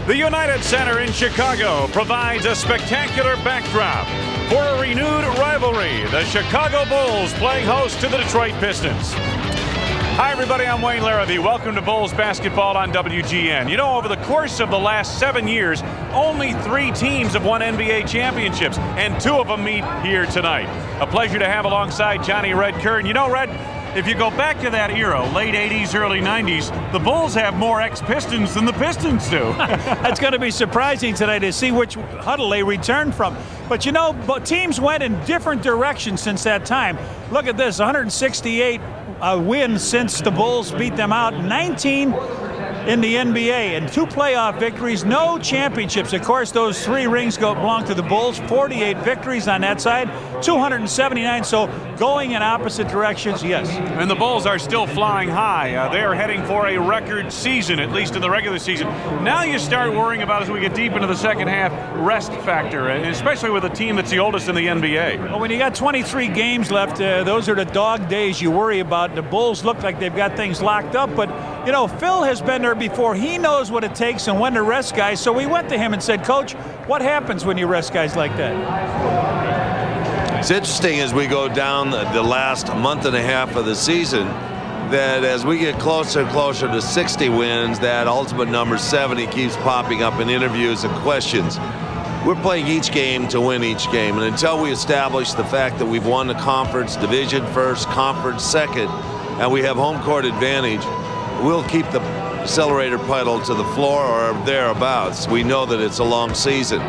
The United Center in Chicago provides a spectacular backdrop for a renewed rivalry. The Chicago Bulls playing host to the Detroit Pistons. Hi everybody, I'm Wayne Larrabee. Welcome to Bulls basketball on WGN. You know, over the course of the last 7 years, only 3 teams have won NBA championships, and 2 of them meet here tonight. A pleasure to have alongside Johnny Red Curran. You know, Red, if you go back to that era, late 80s, early 90s, the Bulls have more ex-Pistons than the Pistons do. That's going to be surprising today to see which huddle they return from. But you know, teams went in different directions since that time. Look at this, 168 wins since the Bulls beat them out, 19 in the NBA, and 2 playoff victories, no championships. Of course, those 3 rings belong to the Bulls, 48 victories on that side, 279, so going in opposite directions, yes. And the Bulls are still flying high. They are heading for a record season, at least in the regular season. Now you start worrying about, as we get deep into the second half, rest factor, and especially with a team that's the oldest in the NBA. Well, when you got 23 games left, those are the dog days you worry about. The Bulls look like they've got things locked up, but you know, Phil has been there before. He knows what it takes and when to rest guys. So we went to him and said, Coach, what happens when you rest guys like that? It's interesting as we go down the last month and a half of the season that as we get closer and closer to 60 wins, that ultimate number 70 keeps popping up in interviews and questions. We're playing each game to win each game. And until we establish the fact that we've won the conference, division first, conference second, and we have home court advantage, we'll keep the accelerator pedal to the floor or thereabouts. We know that it's a long season.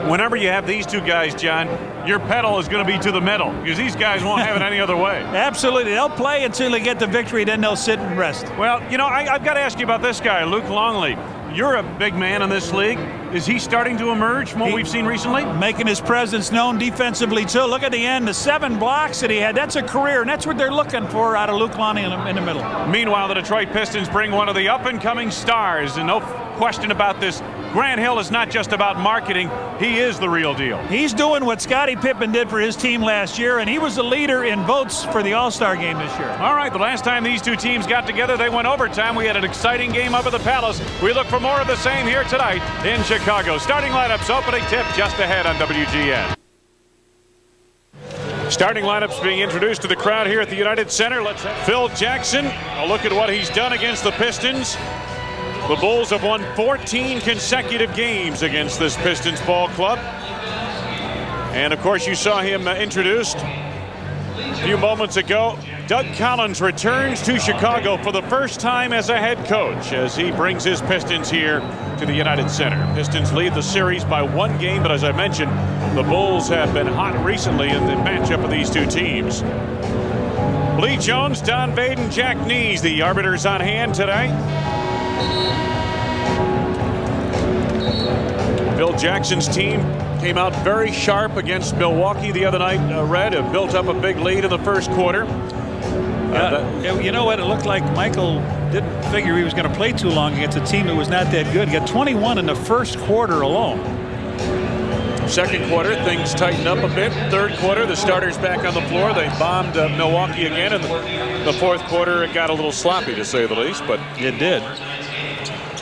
Whenever you have these 2 guys, John, your pedal is going to be to the metal because these guys won't have it any other way. Absolutely. They'll play until they get the victory, then they'll sit and rest. Well, you know, I've got to ask you about this guy, Luke Longley. You're a big man in this league. Is he starting to emerge from what we've seen recently? Making his presence known defensively, too. Look at the end, the 7 blocks that he had. That's a career, and that's what they're looking for out of Luke Longley in the middle. Meanwhile, the Detroit Pistons bring one of the up-and-coming stars, and no question about this. Grant Hill is not just about marketing. He is the real deal. He's doing what Scottie Pippen did for his team last year, and he was the leader in votes for the All-Star game this year. All right, the last time these 2 teams got together, they went overtime. We had an exciting game up at the Palace. We look for more of the same here tonight in Chicago. Starting lineups, opening tip just ahead on WGN. Starting lineups being introduced to the crowd here at the United Center. Let's have Phil Jackson. A look at what he's done against the Pistons. The Bulls have won 14 consecutive games against this Pistons ball club. And of course, you saw him introduced a few moments ago. Doug Collins returns to Chicago for the first time as a head coach as he brings his Pistons here to the United Center. Pistons lead the series by 1 game, but as I mentioned, the Bulls have been hot recently in the matchup of these 2 teams. Lee Jones, Don Vaden, Jack Nees, the arbiters on hand today. Phil Jackson's team came out very sharp against Milwaukee the other night. Red have built up a big lead in the first quarter. You know what? It looked like Michael didn't figure he was going to play too long against a team that was not that good. He got 21 in the first quarter alone. Second quarter, things tightened up a bit. Third quarter, the starters back on the floor. They bombed Milwaukee again. In the fourth quarter, it got a little sloppy, to say the least. But it did.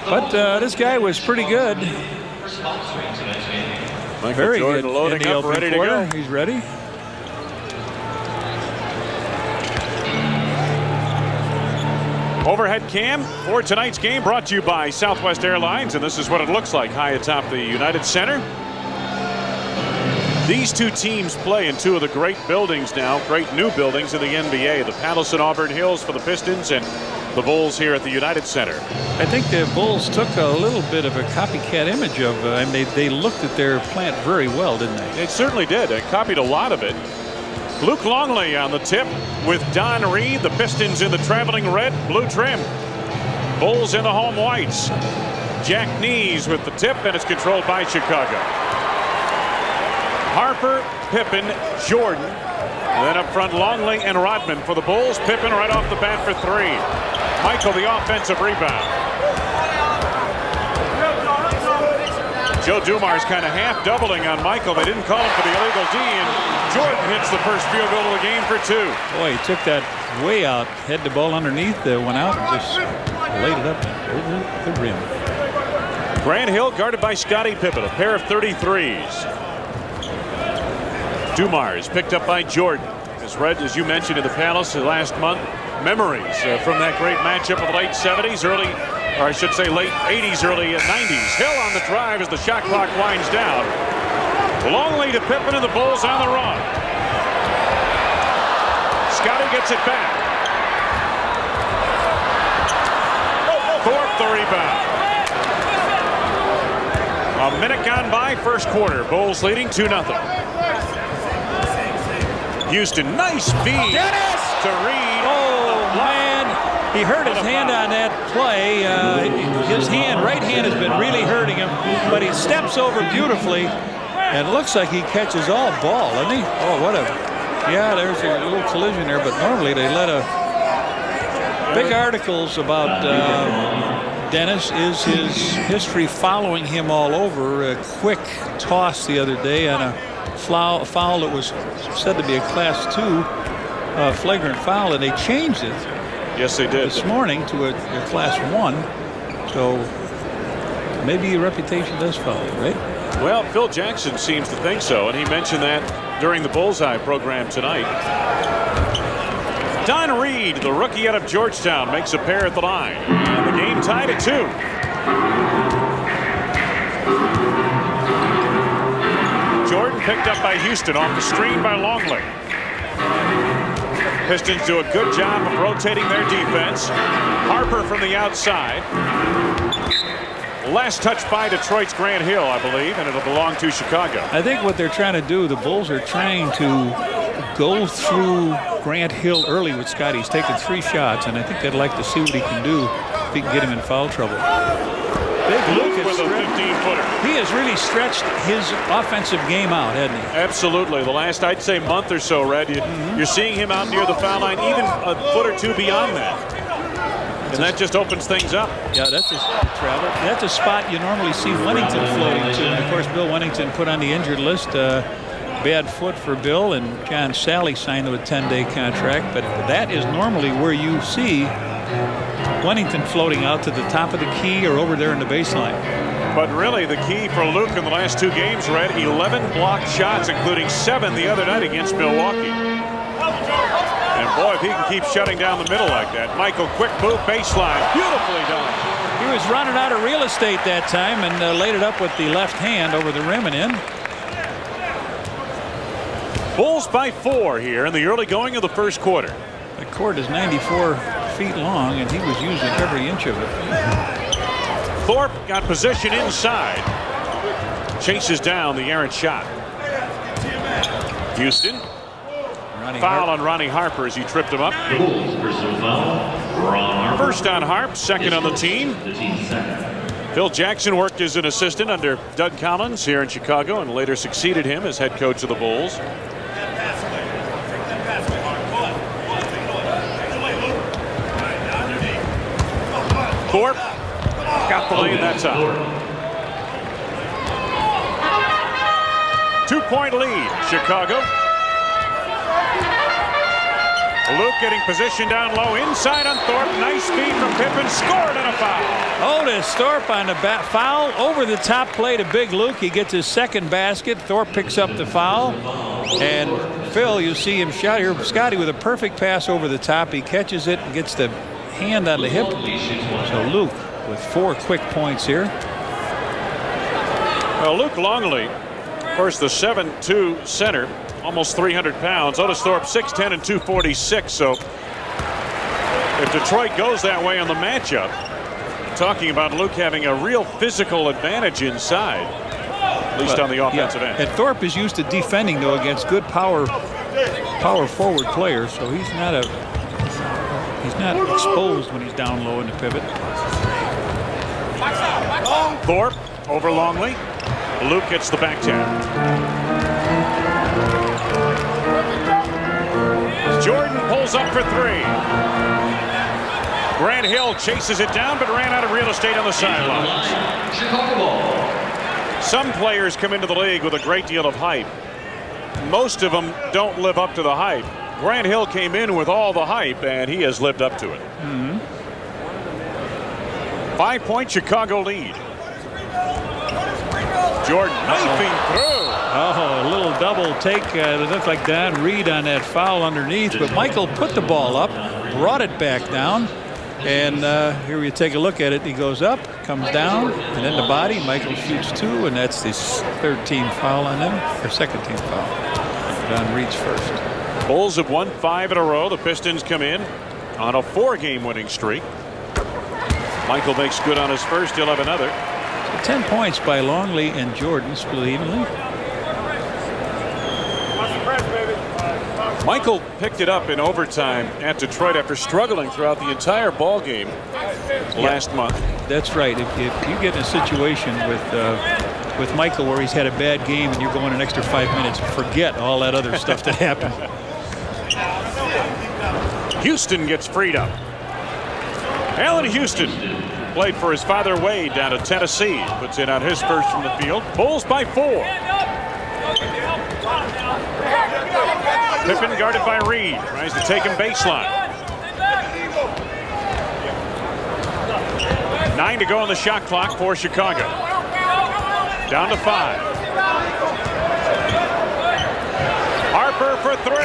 But this guy was pretty good. Michael Very Jordan good. loading up, ready to go. He's ready. Overhead cam for tonight's game brought to you by Southwest Airlines, and this is what it looks like high atop the United Center. These 2 teams play in 2 of the great buildings now, great new buildings in the NBA. The Palace in Auburn Hills for the Pistons and the Bulls here at the United Center. I think the Bulls took a little bit of a copycat image of, and they looked at their plant very well, didn't they? It certainly did. They copied a lot of it. Luke Longley on the tip with Don Reed. The Pistons in the traveling red, blue trim. Bulls in the home whites. Jack Nees with the tip, and it's controlled by Chicago. Harper, Pippen, Jordan. And then up front, Longley and Rodman for the Bulls. Pippen right off the bat for 3. Michael, the offensive rebound. Joe Dumars kind of half doubling on Michael. They didn't call him for the illegal D, and Jordan hits the first field goal of the game for 2. Boy, he took that way out, had the ball underneath, went out and just laid it up over the rim. Grant Hill guarded by Scottie Pippen, a pair of 33s. Dumars picked up by Jordan. As you mentioned in the Palace last month, memories from that great matchup of the late 70s, or I should say late 80s, early 90s. Hill on the drive as the shot clock winds down. Longley to Pippen and the Bulls on the run. Scottie gets it back. Thorpe the rebound. A minute gone by, first quarter. Bulls leading 2-0. Houston, nice feed. Dennis! To Reed. Oh, man. He hurt his hand on that play. His right hand has been really hurting him, but he steps over beautifully, and it looks like he catches all ball, doesn't he? Oh, what a... Yeah, there's a little collision there, but normally they let a... Big articles about Dennis is his history following him all over. A quick toss the other day on a foul that was said to be a Class 2 flagrant foul, and they changed it. Yes, they did. This morning to a Class 1. So maybe your reputation does follow, right? Well, Phil Jackson seems to think so, and he mentioned that during the Bullseye program tonight. Don Reed, the rookie out of Georgetown, makes a pair at the line. And the game tied at 2. Jordan picked up by Houston off the screen by Longley. Pistons do a good job of rotating their defense. Harper from the outside. Last touch by Detroit's Grant Hill, I believe, and it'll belong to Chicago. I think what they're trying to do, the Bulls are trying to go through Grant Hill early with Scottie. He's taken 3 shots, and I think they'd like to see what he can do if he can get him in foul trouble. Big Luke with a 15-footer. He has really stretched his offensive game out, hasn't he? Absolutely. The last, I'd say, month or so, Red, you're seeing him out near the foul line, even a foot or two beyond that. And that just opens things up. Yeah, that's a spot you normally see Wennington floating to. And, of course, Bill Wennington put on the injured list. Bad foot for Bill, and John Sally signed with a 10-day contract. But that is normally where you see Wennington floating out to the top of the key or over there in the baseline. But really, the key for Luke in the last 2 games, Red, 11 blocked shots, including 7 the other night against Milwaukee. And boy, if he can keep shutting down the middle like that. Michael, quick move, baseline, beautifully done. He was running out of real estate that time and laid it up with the left hand over the rim and in. Bulls by 4 here in the early going of the first quarter. The court is 94 feet long, and he was using every inch of it. Thorpe got position inside. Chases down the errant shot. Houston. Foul on Ronnie Harper as he tripped him up. First on Harp, second on the team. Phil Jackson worked as an assistant under Doug Collins here in Chicago and later succeeded him as head coach of the Bulls. Thorpe got the lane, that's out. 2-point lead, Chicago. Luke getting position down low inside on Thorpe. Nice feed from Pippen, scored and a foul. Otis Thorpe on the foul over the top play to Big Luke. He gets his second basket. Thorpe picks up the foul. And Phil, you see him shot here. Scottie with a perfect pass over the top. He catches it and gets the hand on the hip. So Luke with 4 quick points here. Well, Luke Longley, of course, the 7'2" center, almost 300 pounds. Otis Thorpe 6'10" and 246. So if Detroit goes that way on the matchup, talking about Luke having a real physical advantage inside, at least on the offensive end. And Thorpe is used to defending, though, against good power forward players. So he's not exposed when he's down low in the pivot. Thorpe over Longley. Luke gets the back tap. Jordan pulls up for 3. Grant Hill chases it down but ran out of real estate on the sidelines. Some players come into the league with a great deal of hype. Most of them don't live up to the hype. Grant Hill came in with all the hype and he has lived up to it. 5-point Chicago lead. Jordan knifing through. Oh, a little double take. It looked like Don Reed on that foul underneath, but Michael put the ball up, brought it back down, and here you take a look at it. He goes up, comes down, and then the body. Michael shoots 2, and that's his 3rd team foul on him, or 2nd team foul. Don Reed's first. Bulls have won 5 in a row. The Pistons come in on a 4-game winning streak. Michael makes good on his first. He'll have another. 10 points by Longley and Jordan, split evenly. Michael picked it up in overtime at Detroit after struggling throughout the entire ball game last month. That's right. If you get in a situation with Michael where he's had a bad game and you're going an extra 5 minutes, forget all that other stuff that happened. Houston gets freed up. Allen Houston played for his father Wade down at Tennessee. Puts in on his first from the field. Bulls by 4. Pippen guarded by Reed. Tries to take him baseline. 9 to go on the shot clock for Chicago. Down to 5. Harper for 3.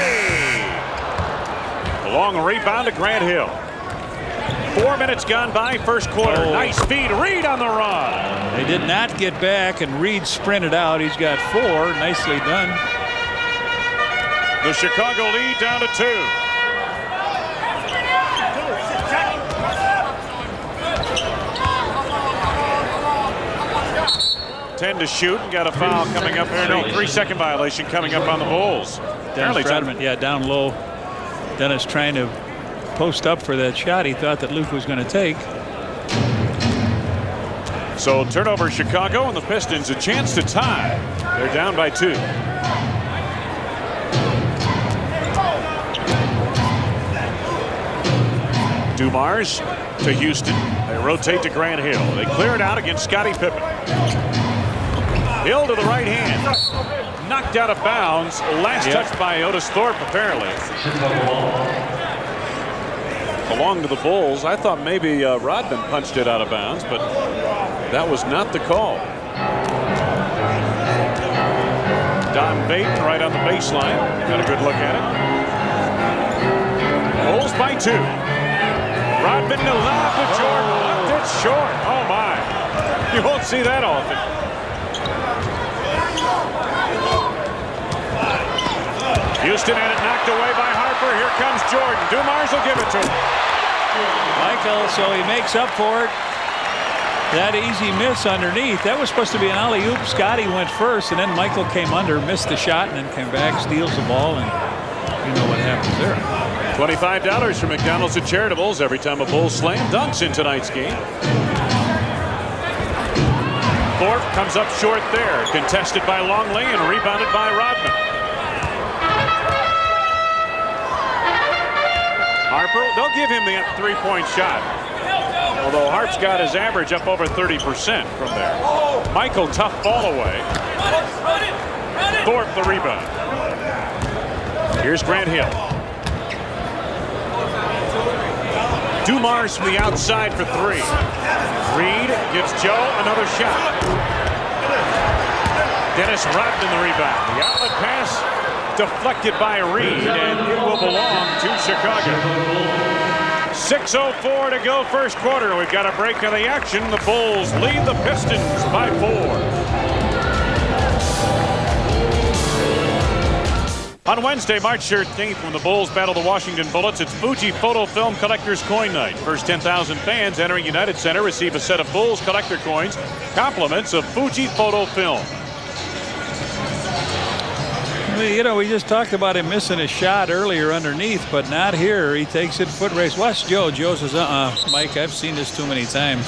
A long rebound to Grant Hill. 4 minutes gone by, first quarter. Oh. Nice feed. Reed on the run. They did not get back, and Reed sprinted out. He's got 4. Nicely done. The Chicago lead down to 2. Ten to shoot, and got a foul coming up there. No, 3-second violation coming up on the Bulls. Dennis Rodman, yeah, down low. Dennis trying to post up for that shot he thought that Luke was going to take. So turnover Chicago, and the Pistons a chance to tie. They're down by 2. Dumars to Houston. They rotate to Grant Hill. They clear it out against Scottie Pippen. Hill to the right hand. Knocked out of bounds. Last touch by Otis Thorpe, apparently. Belonged to the Bulls. I thought maybe Rodman punched it out of bounds, but that was not the call. Don Bates right on the baseline. Got a good look at it. Bulls by 2. Rodman to lob to Jordan. Left it short. Oh my. You won't see that often. Houston had it knocked away by Harper. Here comes Jordan. Dumars will give it to him. Michael, so he makes up for it. That easy miss underneath. That was supposed to be an alley-oop. Scottie went first, and then Michael came under, missed the shot, and then came back, steals the ball, and you know what happens there. $25 from McDonald's and Charitables every time a Bull slam dunks in tonight's game. Thorpe comes up short there. Contested by Longley and rebounded by Rodman. Harper, they'll give him the 3-point shot. Although Harp's got his average up over 30% from there. Michael, tough ball away. Thorpe the rebound. Here's Grant Hill. Dumars from the outside for 3. Reed gives Joe another shot. Dennis Rodman the rebound. The outlet pass deflected by Reed, and it will belong to Chicago. 6:04 to go first quarter. We've got a break of the action. The Bulls lead the Pistons by 4. On Wednesday, March 13th, when the Bulls battle the Washington Bullets, it's Fuji Photo Film Collector's Coin Night. First 10,000 fans entering United Center receive a set of Bulls collector coins, compliments of Fuji Photo Film. You know, we just talked about him missing a shot earlier underneath, but not here. He takes it foot race. Watch Joe. Joe says, Mike, I've seen this too many times.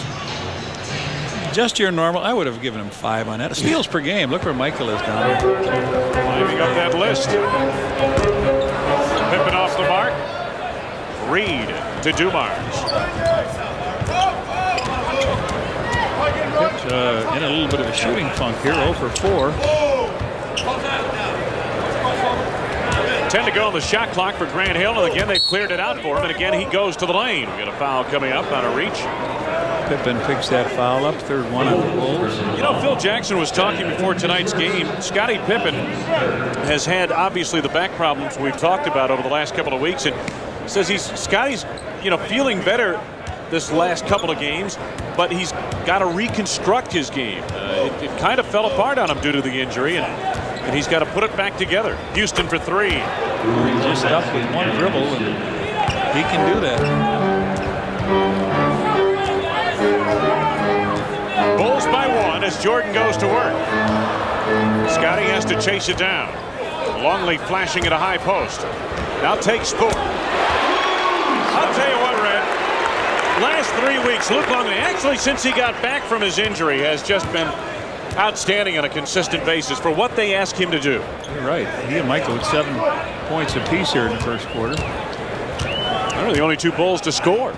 Just your normal. I would have given him 5 on that. Steals per game. Look where Michael is down. Climbing up that list. Pippen off the mark. Reed to Dumars. In a little bit of a shooting funk here. 0 for 4. 10 to go on the shot clock for Grant Hill, and again they've cleared it out for him, and again he goes to the lane. We got a foul coming up on a reach. Pippen picks that foul up, third one on the Bulls. You know, Phil Jackson was talking before tonight's game. Scottie Pippen has had obviously the back problems we've talked about over the last couple of weeks, and says Scottie's feeling better this last couple of games, but he's got to reconstruct his game. It kind of fell apart on him due to the injury, and he's got to put it back together. Houston for three. He's just up with one dribble, and he can do that. Bulls by one as Jordan goes to work. Scottie has to chase it down. Longley flashing at a high post. Now takes four. I'll tell you what, Red. Last 3 weeks, Luke Longley, actually since he got back from his injury, has just been outstanding on a consistent basis for what they ask him to do. You're right. He and Michael with 7 points apiece here in the first quarter. They're the only two Bulls to score.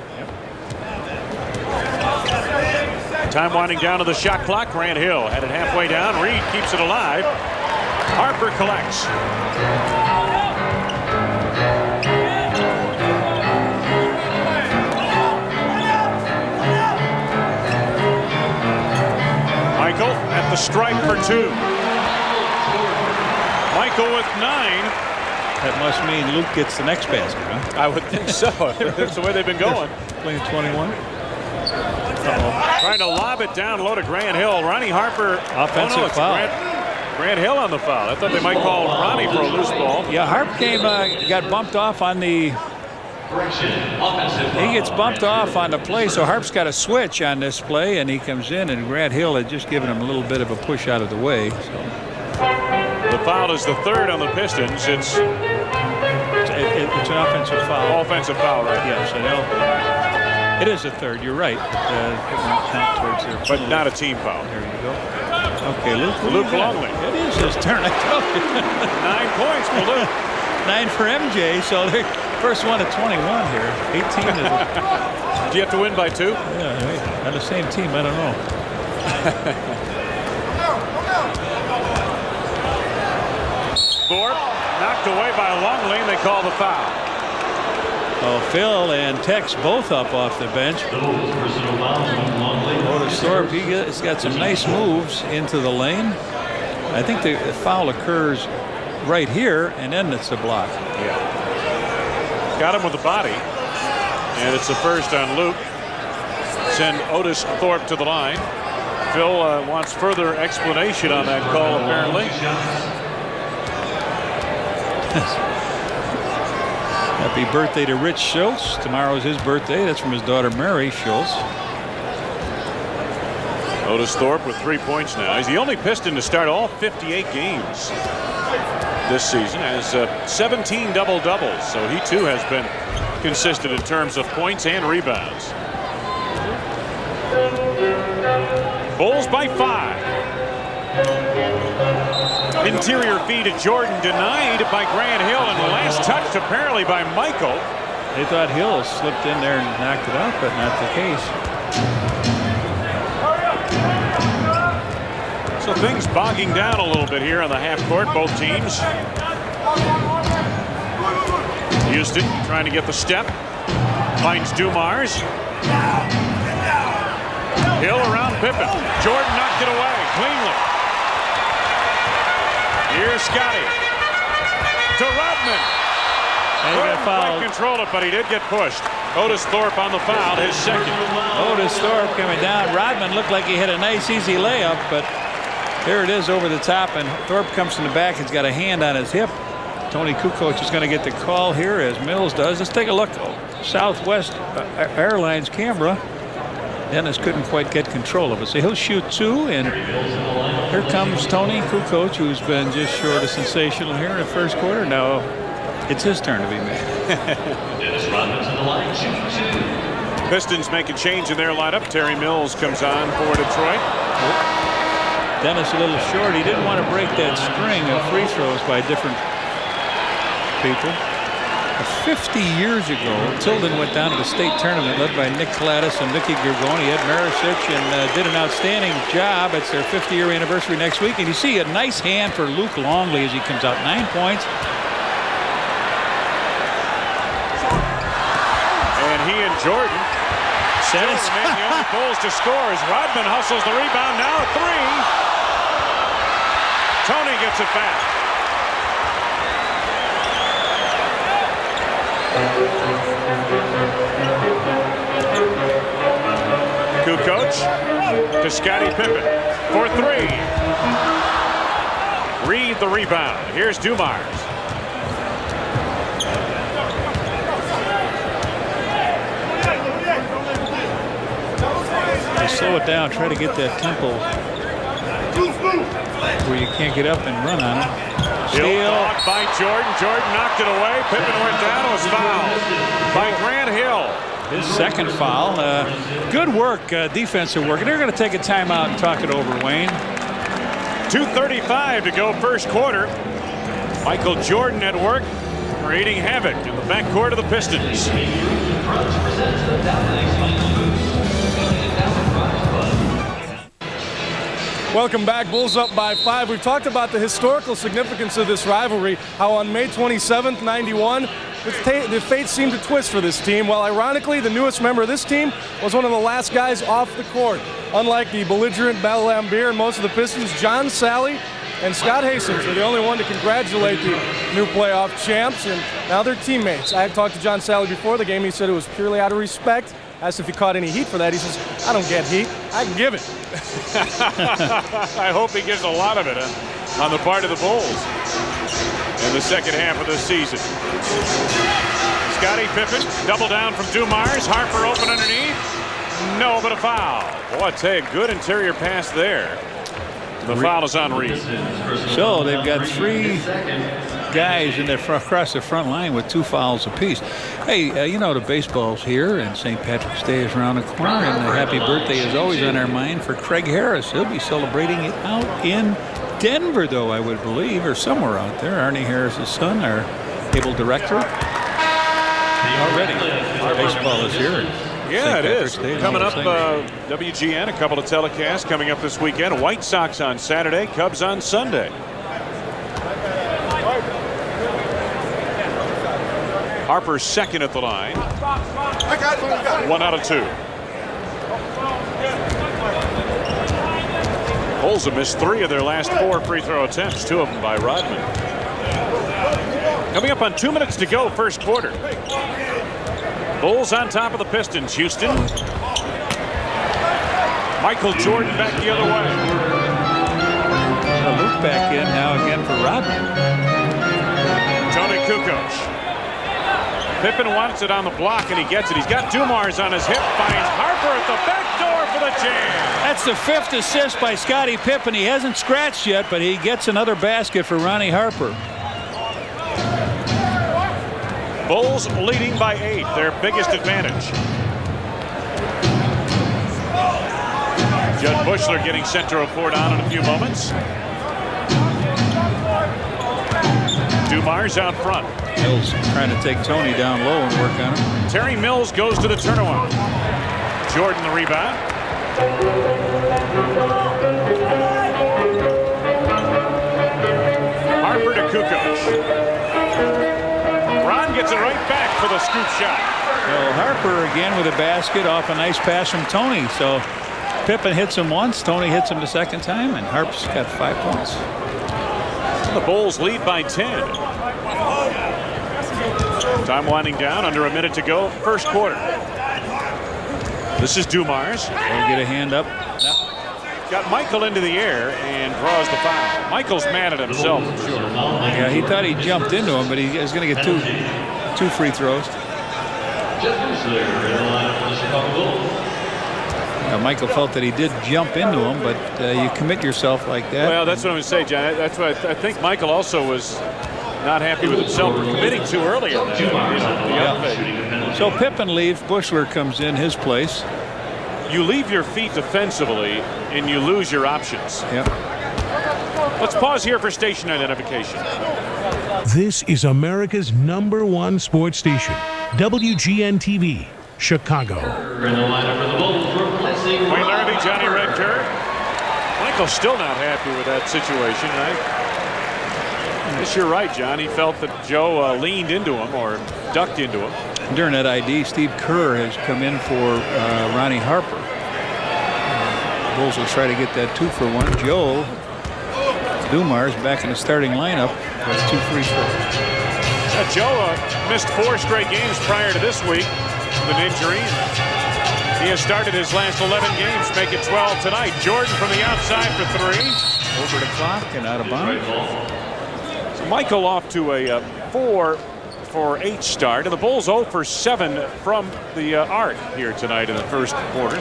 Time winding down to the shot clock. Grant Hill had it halfway down. Reed keeps it alive. Harper collects. Michael at the stripe for two. Michael with 9. That must mean Luke gets the next basket, huh? I would think so. That's the way they've been going. Playing 21. Trying to lob it down low to Grant Hill. Ronnie Harper. Offensive foul. Grant Hill on the foul. I thought they might call Ronnie for a loose ball. Yeah, Harp got bumped off on the. He gets bumped off on the play, so Harp's got a switch on this play, and he comes in, and Grant Hill had just given him a little bit of a push out of the way. So. The foul is the third on the Pistons. It's an offensive foul. Offensive foul, right? Yes, it is a third. You're right. But not a team foul. There you go. Okay, Luke Longley. It is his turn. I told you. 9 points for Luke. 9 for MJ. So the first one at 21 here. 18 is. Do you have to win by 2? Yeah, hey, on the same team. I don't know. Thorpe knocked away by Longley, and they call the foul. Oh, Phil and Tex both up off the bench. Otis Thorpe, he's got some nice moves into the lane. I think the foul occurs right here, and then it's a block. Yeah. Got him with the body, and it's the first on Luke. Send Otis Thorpe to the line. Phil wants further explanation on that call, apparently. Happy birthday to Rich Schultz. Tomorrow's his birthday. That's from his daughter Mary Schultz. Otis Thorpe with 3 points now. He's the only Piston to start all 58 games this season. Has 17 double-doubles, so he too has been consistent in terms of points and rebounds. Bulls by 5. Interior feed to Jordan, denied by Grant Hill, and the last touched apparently by Michael. They thought Hill slipped in there and knocked it out, but not the case. So things bogging down a little bit here on the half court, both teams. Houston trying to get the step. Finds Dumars. Hill around Pippen. Jordan knocked it away cleanly. Here's Scottie to Rodman. And he got fouled. Control it, but he did get pushed. Otis Thorpe on the foul, his second. Otis Thorpe coming down. Rodman looked like he hit a nice easy layup, but there it is over the top, and Thorpe comes from the back. He's got a hand on his hip. Tony Kukoc is going to get the call here, as Mills does. Let's take a look. Southwest Airlines camera. Dennis couldn't quite get control of it, so he'll shoot 2, and here comes Tony Kukoc, who's been just short of sensational here in the first quarter. Now it's his turn to be made. Dennis Rodman to the line, shooting 2. Pistons make a change in their lineup. Terry Mills comes on for Detroit. Dennis a little short. He didn't want to break that string of free throws by different people. 50 years ago, Tilden went down to the state tournament led by Nick Gladys and Mickey Gergoni. Ed Marisic and did an outstanding job. It's their 50-year anniversary next week. And you see a nice hand for Luke Longley as he comes out. 9 points. And he and Jordan says. Remain the only Bulls to score as Rodman hustles the rebound. Now a three. Tony gets it back. Kukoc to Scottie Pippen for three. Reed the rebound. Here's Dumars. They slow it down, try to get that tempo where you can't get up and run on it. Steal blocked by Jordan. Jordan knocked it away. Pippen went down. It was fouled by Grant Hill. His second foul. Good work, defensive work. And they're going to take a timeout and talk it over, Wayne. 2:35 to go first quarter. Michael Jordan at work, creating havoc in the backcourt of the Pistons. Welcome back. Bulls up by 5. We've talked about the historical significance of this rivalry, how on May 27th, 91, the fate seemed to twist for this team. Well, ironically, the newest member of this team was one of the last guys off the court. Unlike the belligerent Bell Lambier and most of the Pistons, John Sally and Scott Hastings are the only one to congratulate the new playoff champs, and now they're teammates. I had talked to John Sally before the game. He said it was purely out of respect. Asked if he caught any heat for that. He says, I don't get heat. I can give it. I hope he gives a lot of it on the part of the Bulls in the second half of the season. Scottie Pippen, double down from Dumars. Harper open underneath. No, but a foul. Boy, I tell you, good interior pass there. The foul is on Reed. So they've got 3 guys in across the front line with 2 fouls apiece. Hey, you know, the baseball's here and St. Patrick's Day is around the corner, and the happy birthday is always on our mind for Craig Harris. He'll be celebrating it out in Denver, though, I would believe, or somewhere out there. Arnie Harris's son, our able director. Already, baseball is here. Yeah, it is. Coming up, WGN, a couple of telecasts coming up this weekend. White Sox on Saturday, Cubs on Sunday. Harper's second at the line. 1 out of 2. Bulls have missed 3 of their last 4 free throw attempts, 2 of them by Rodman. Coming up on 2 minutes to go, first quarter. Bulls on top of the Pistons. Houston. Michael Jordan back the other way. Luke back in now again for Rodman. Tony Kukoc. Pippen wants it on the block, and he gets it. He's got Dumars on his hip. Finds Harper at the back door for the jam. That's the 5th assist by Scottie Pippen. He hasn't scratched yet, but he gets another basket for Ronnie Harper. Bulls leading by 8, their biggest advantage. Judd Bushler getting center of floor down in a few moments. Dumars out front. Mills trying to take Tony down low and work on him. Terry Mills goes to the turnaround. Jordan the rebound. Harper to Kukoc. Ron gets it right back for the scoop shot. Well, Harper again with a basket off a nice pass from Tony. So Pippen hits him once, Tony hits him the second time, and Harper's got 5 points. The Bulls lead by 10. Time winding down, under a minute to go, first quarter. This is Dumars. They'll get a hand up. No. Got Michael into the air and draws the foul. Michael's mad at himself, I'm sure. Yeah, he thought he jumped into him, but he is going to get two free throws. Michael felt that he did jump into him, but you commit yourself like that. Well, that's what I'm going to say, John. That's why I think Michael also was not happy with himself for committing too early in that. Yeah. So Pippen leaves. Bushler comes in his place. You leave your feet defensively, and you lose your options. Yep. Let's pause here for station identification. This is America's #1 sports station, WGN-TV, Chicago. In the lineup for the Bulls, replacing Wayne Larrabee, Johnny Redker. Michael's still not happy with that situation. I guess you're right, John. He felt that Joe leaned into him or ducked into him. During that ID, Steve Kerr has come in for Ronnie Harper. Bulls will try to get that 2-for-1. Joe Dumars back in the starting lineup with 2 free throws. Joe missed 4 straight games prior to this week with an injury. He has started his last 11 games, making 12 tonight. Jordan from the outside for 3. Over the clock and out of bounds. So Michael off to a 4-for-8 start, and the Bulls 0 for 7 from the arc here tonight in the first quarter.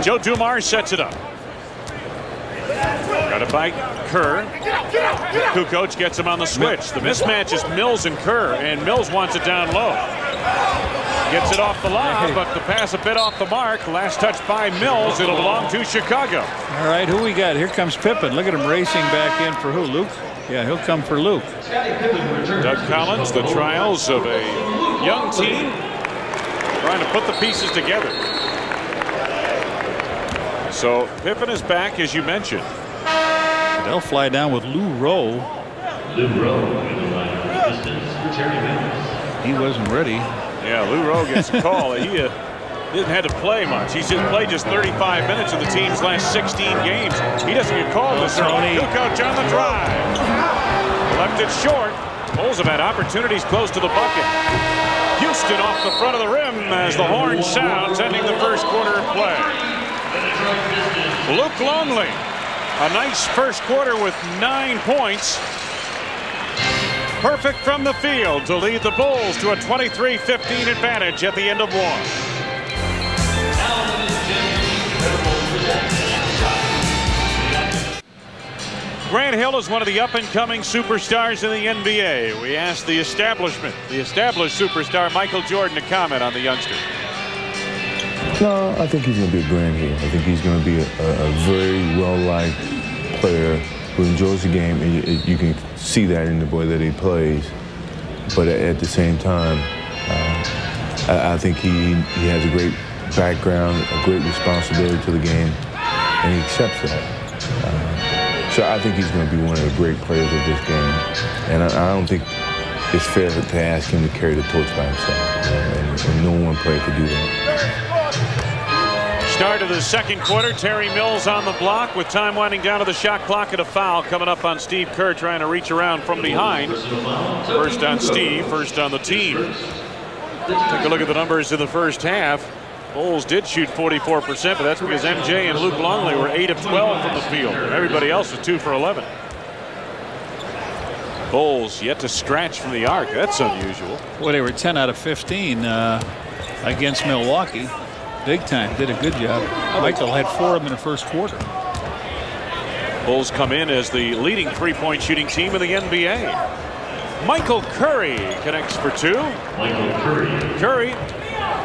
Joe Dumars sets it up. Got it by Kerr. Kukoc gets him on the switch. The mismatch is Mills and Kerr, and Mills wants it down low. Gets it off the line, but the pass a bit off the mark. Last touch by Mills. It'll belong to Chicago. All right, who we got? Here comes Pippen. Look at him racing back in for who? Luke? Yeah, he'll come for Luke. Doug Collins, the trials of a young team, trying to put the pieces together. So Pippen is back, as you mentioned. They'll fly down with Lou Rowe. Lou Rowe in the line for the Pistons for Terry Mills. He wasn't ready. Yeah, Lou Rowe gets a call. He didn't have to play much. He's played just 35 minutes in the team's last 16 games. He doesn't get called this early. Kukoc on the drive. Left it short. Bulls have had opportunities close to the bucket. Houston off the front of the rim as the horn sounds, ending the first quarter of play. Luke Longley, a nice first quarter with 9 points. Perfect from the field to lead the Bulls to a 23-15 advantage at the end of 1. Grant Hill is one of the up-and-coming superstars in the NBA. We asked the established superstar Michael Jordan to comment on the youngster. No, I think he's going to be a Grant Hill. I think he's going to be a very well-liked player who enjoys the game, and you can see that in the way that he plays. But at the same time, I think he has a great background, a great responsibility to the game, and he accepts that. So I think he's going to be one of the great players of this game. And I don't think it's fair to ask him to carry the torch by himself. And no one player could do that. Start of the second quarter, Terry Mills on the block with time winding down to the shot clock and a foul coming up on Steve Kerr trying to reach around from behind. First on Steve, first on the team. Take a look at the numbers in the first half. Bulls did shoot 44%, but that's because MJ and Luke Longley were 8 of 12 from the field. Everybody else was 2 for 11. Bulls yet to scratch from the arc. That's unusual. Well, they were 10 out of 15 against Milwaukee. Big time. Did a good job. Michael had 4 of them in the first quarter. Bulls come in as the leading three-point shooting team in the NBA. Michael Curry connects for 2. Michael Curry. Curry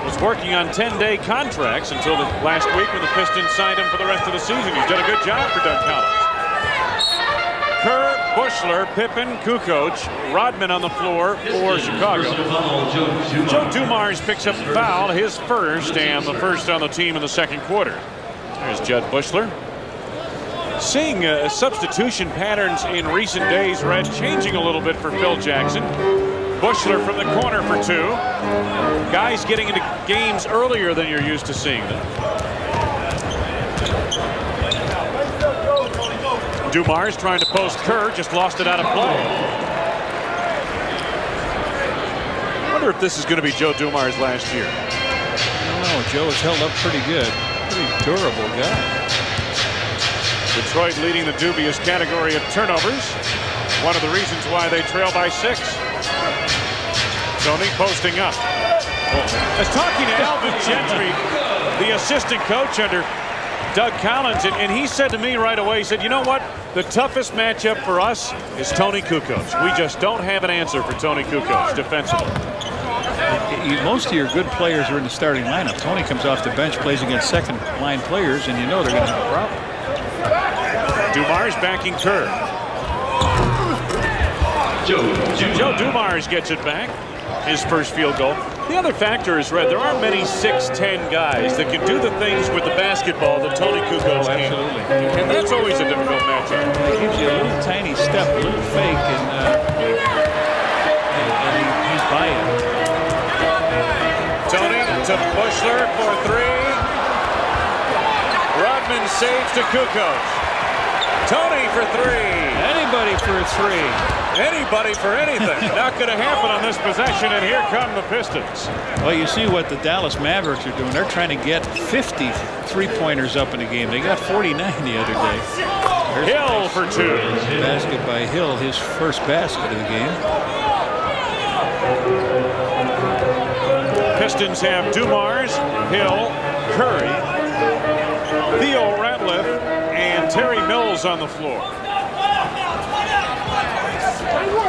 was working on 10-day contracts until the last week when the Pistons signed him for the rest of the season. He's done a good job for Doug Collins. Kerr, Bushler, Pippen, Kukoc, Rodman on the floor for Chicago. Joe Dumars picks up the foul, his first, and the first on the team in the second quarter. There's Judd Bushler. Seeing substitution patterns in recent days, Red, changing a little bit for Phil Jackson. Bushler from the corner for 2. Guys getting into games earlier than you're used to seeing them. Dumars trying to post Kerr, just lost it out of play. I wonder if this is going to be Joe Dumars last year. I don't know. Joe has held up pretty good. Pretty durable guy. Detroit leading the dubious category of turnovers. One of the reasons why they trail by 6. Tony posting up. I was talking to Alvin Gentry, the assistant coach under Doug Collins, and he said to me right away, he said, you know what? The toughest matchup for us is Tony Kukoc. We just don't have an answer for Tony Kukoc defensively. Most of your good players are in the starting lineup. Tony comes off the bench, plays against second-line players, and you know they're going to have a problem. Dumars backing Kerr. Joe Dumars gets it back. His first field goal. The other factor is, Red, there aren't many 6'10" guys that can do the things with the basketball that Tony Kukoc can. Absolutely. And that's always a difficult matchup. He gives you a little tiny step, a little fake, and he's buying. Tony to Bushler for three. Rodman saves to Kukoc. Tony for three. Anybody for a three. Anybody for anything. Not going to happen on this possession, and here come the Pistons. Well, you see what the Dallas Mavericks are doing. They're trying to get 50 three-pointers up in the game. They got 49 the other day. There's Hill for two. Basket by Hill, his first basket of the game. Pistons have Dumars, Hill, Curry, Theo Ratliff, and Terry Mills on the floor.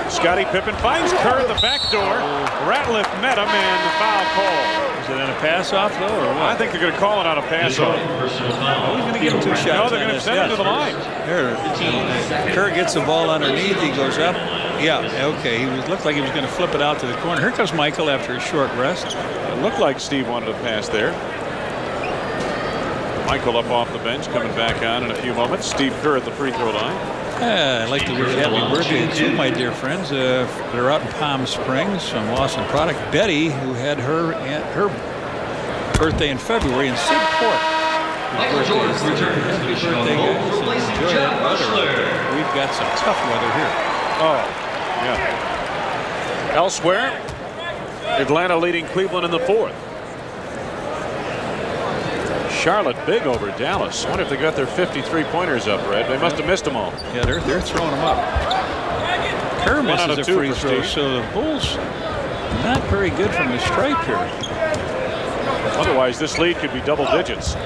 Scottie Pippen finds Kerr at the back door. Ratliff met him, and the foul call. Is it on a pass-off, though, or what? I think they're going to call it on a pass-off. Oh, he's going to give him 2 shots. No, they're going to send him to the line. Here, Kerr gets the ball underneath. He goes up. Yeah, okay. He looked like he was going to flip it out to the corner. Here comes Michael after a short rest. It looked like Steve wanted to pass there. Michael up off the bench, coming back on in a few moments. Steve Kerr at the free throw line. I'd like to wish happy birthday to my dear friends. They're out in Palm Springs from Lawson Product. Betty, who had her birthday in February, and Sid Port. Michael Jordan's return to the Chicago Enjoy that weather. We've got some tough weather here. Oh, yeah. Elsewhere, Atlanta leading Cleveland in the fourth. Charlotte big over Dallas. I wonder if they got their 53 pointers up, Red. They must have missed them all. Yeah, they're throwing them up. Kerr misses a free throw, so the Bulls not very good from the stripe here. Otherwise, this lead could be double digits.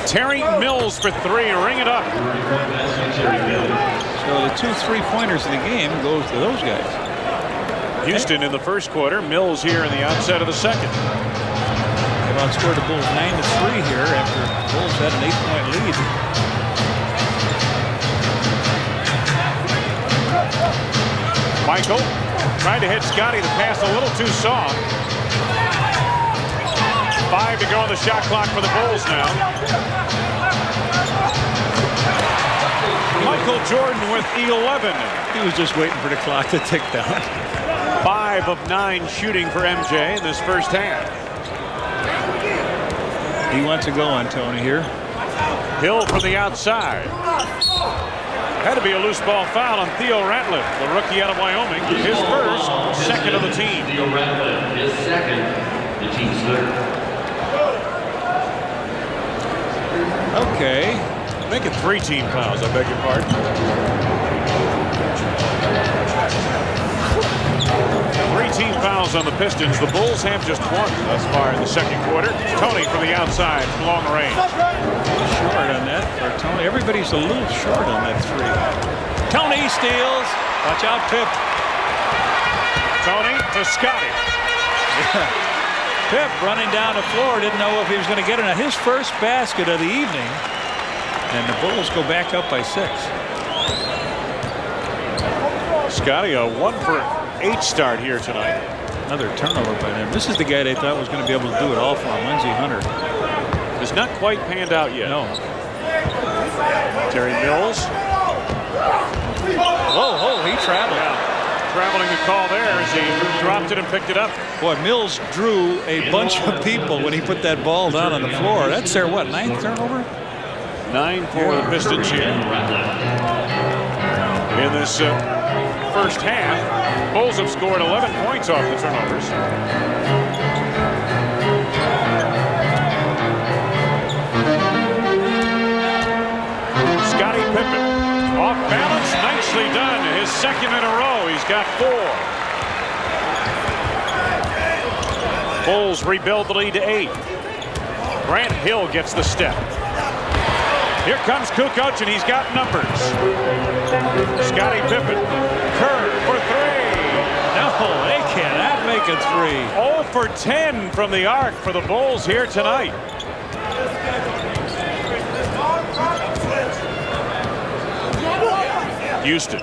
Terry Mills for three. Ring it up. So the 2 3-pointers of the game goes to those guys. Houston in the first quarter. Mills here in the outset of the second. They've outscored the Bulls 9-3 here after the Bulls had an 8-point lead. Michael trying to hit Scottie. The pass a little too soft. 5 to go on the shot clock for the Bulls now. Michael Jordan with 11. He was just waiting for the clock to tick down. 5 of 9 shooting for MJ in this first half. He wants to go on Tony here. Hill from the outside. Had to be a loose ball foul on Theo Ratliff, the rookie out of Wyoming. His first, second of the team. Theo Ratliff, his second, the team's third. Okay. Make it 3 team fouls, I beg your pardon. 3 team fouls on the Pistons. The Bulls have just 1 thus far in the second quarter. Tony from the outside from long range. Short on that for Tony. Everybody's a little short on that 3. Tony steals. Watch out, Pip. Tony to Scottie. Pip running down the floor. Didn't know if he was going to get it. His first basket of the evening. And the Bulls go back up by 6. Scottie, a 1 for 8 start here tonight. Another turnover by them. This is the guy they thought was going to be able to do it all for him, Lindsey Hunter. Has not quite panned out yet. No. Terry Mills. Whoa, he traveled. Yeah. Traveling the call there as he dropped it and picked it up. Boy, Mills drew a bunch of people when he put that ball down on the floor. That's their, what, 9th turnover? 9 for the Pistons here. In this first half, Bulls have scored 11 points off the turnovers. Scottie Pippen off balance, nicely done. His second in a row. He's got 4. Bulls rebuild the lead to 8. Grant Hill gets the step. Here comes Kukoc, and he's got numbers. Scottie Pippen. Kerr for 3. No, they cannot make a 3. 0 for 10 from the arc for the Bulls here tonight. Houston.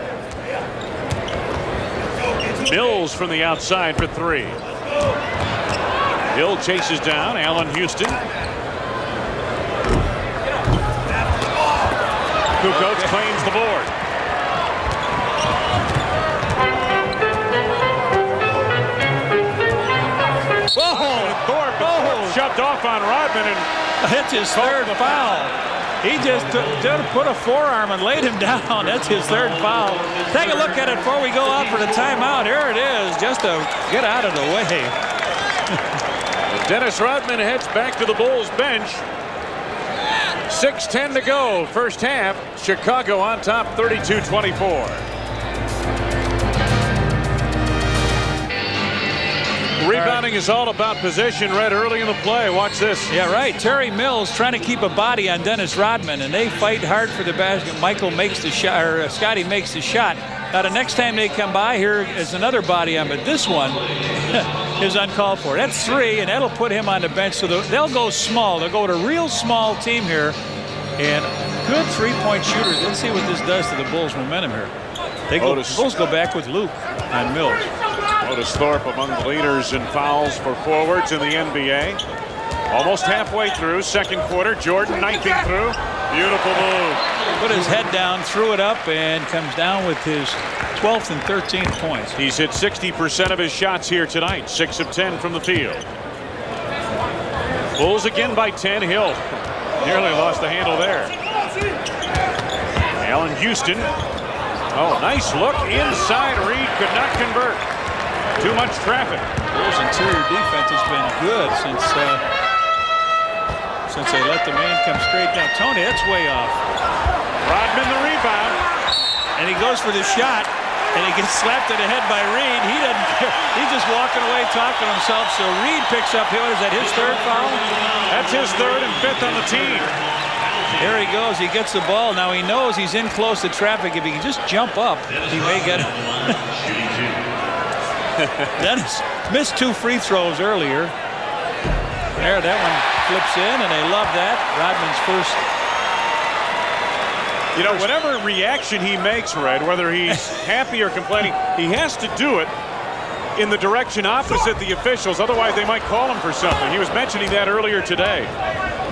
Mills from the outside for 3. Hill chases down Allen Houston. Kukoc claims the board. Thorpe shoved off on Rodman and that's his third foul. He just put a forearm and laid him down. That's his third foul. Take a look at it before we go out for the timeout. Here it is, just to get out of the way. Dennis Rodman heads back to the Bulls bench. 6:10 to go, first half. Chicago on top, 32-24. Rebounding is all about position. Red early in the play. Watch this. Yeah, right. Terry Mills trying to keep a body on Dennis Rodman, and they fight hard for the basket. Michael makes the shot, or Scottie makes the shot. Now the next time they come by, here is another body on, but this one is uncalled for. That's 3, and that'll put him on the bench. So they'll go small. They'll go with a real small team here, and good three-point shooters. Let's see what this does to the Bulls' momentum here. Bulls go back with Luke on Mills. Otis Thorpe among the leaders in fouls for forwards in the NBA. Almost halfway through second quarter. Jordan knifing through. Beautiful move. Put his head down, threw it up, and comes down with his 12th and 13th points. He's hit 60% of his shots here tonight. 6 of 10 from the field. Bulls again by 10. Hill nearly lost the handle there. Allen Houston. Oh, nice look inside. Reed could not convert. Too much traffic. Bulls' interior defense has been good since they let the man come straight down. Tony, that's way off. Rodman the rebound. And he goes for the shot, and he gets slapped in the head by Reed. He doesn't care. He's just walking away talking to himself. So Reed picks up, what is that, his third foul? That's his third and 5th on the team. There he goes. He gets the ball. Now he knows he's in close to traffic. If he can just jump up, he may get it. Dennis missed 2 free throws earlier. There, that one flips in, and they love that. Rodman's first. You know, whatever reaction he makes, Red, whether he's happy or complaining, he has to do it in the direction opposite the officials. Otherwise, they might call him for something. He was mentioning that earlier today.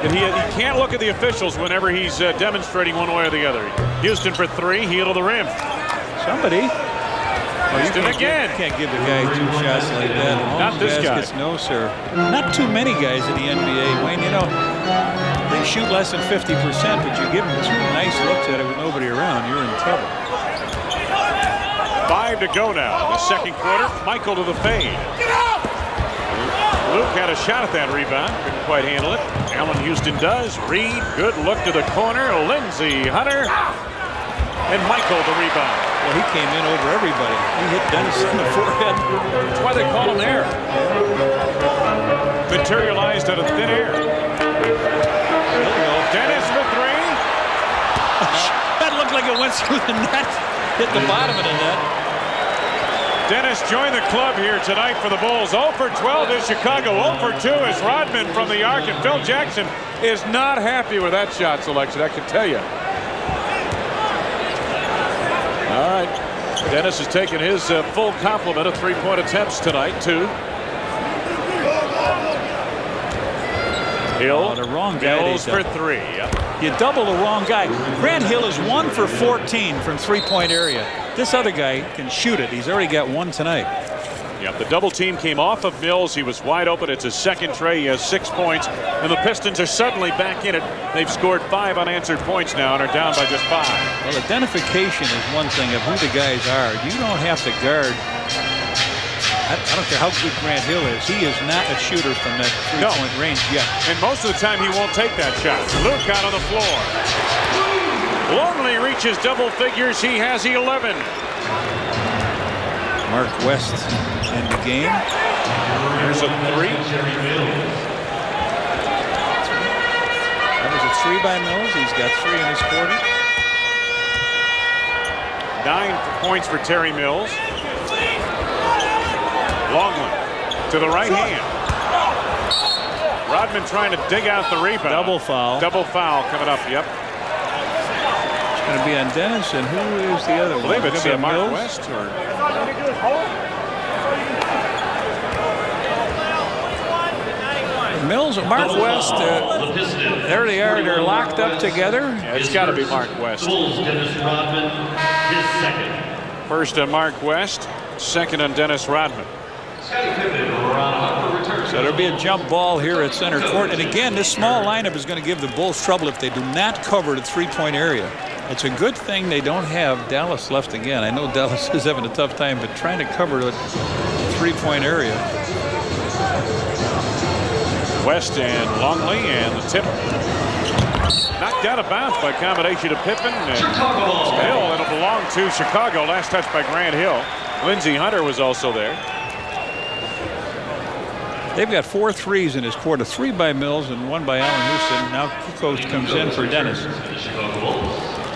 That he can't look at the officials whenever he's demonstrating one way or the other. Houston for 3, heel to the rim. Somebody. Houston again. You can't give the guy 2 shots like that. Not this guy. No, sir. Not too many guys in the NBA, Wayne. You know, they shoot less than 50%, but you give them 2 nice looks at it with nobody around, you're in trouble. 5 to go now. The second quarter. Michael to the fade. Luke had a shot at that rebound. Couldn't quite handle it. Allen Houston does. Reed, good look to the corner. Lindsey Hunter. And Michael the rebound. Well, he came in over everybody. He hit Dennis in the forehead. That's why they call him there. Materialized out of thin air. Dennis for 3. That looked like it went through the net. Hit the bottom of the net. Dennis joined the club here tonight for the Bulls. 0 for 12 is Chicago. 0 for 2 is Rodman from the arc. And Phil Jackson is not happy with that shot selection, I can tell you. All right. Dennis has taken his full complement of 3-point attempts tonight, 2. Hill, the wrong guy. Mills for 3. Yep. You double the wrong guy. Grant Hill is 1 for 14 from 3-point area. This other guy can shoot it. He's already got 1 tonight. Yep, the double team came off of Mills. He was wide open. It's his second tray. He has 6 points. And the Pistons are suddenly back in it. They've scored 5 unanswered points now and are down by just 5. Well, identification is one thing of who the guys are. You don't have to guard. I don't care how good Grant Hill is. He is not a shooter from that 3-point range yet. And most of the time he won't take that shot. Luke out on the floor. Longley reaches double figures. He has 11. Mark West in the game. Here's a 3. That was a 3 by Mills. He's got 3 in this quarter. 9 points for Terry Mills. Longley to the right hand. Rodman trying to dig out the rebound. Double foul. Double foul coming up. Yep. It's going to be on Dennis, and who is the other one? I believe it's Mark Mills? West. Mills and Mark West, there they are. They're locked up together. Yeah, it's got to be Mark West. Bulls, Dennis Rodman, his second. First on Mark West, second on Dennis Rodman. Scottie Pippen, Ron Harper returns. So there'll be a jump ball here at center court. And again, this small lineup is going to give the Bulls trouble if they do not cover the three-point area. It's a good thing they don't have Dallas left again. I know Dallas is having a tough time, but trying to cover the three-point area. West and Longley, and the tip knocked out of bounds by combination of Pippen and Hill. It'll belong to Chicago. Last touch by Grant Hill. Lindsey Hunter was also there. They've got 4 threes in this quarter, 3 by Mills and 1 by Allen Houston. Now Kukoc comes in for Dennis.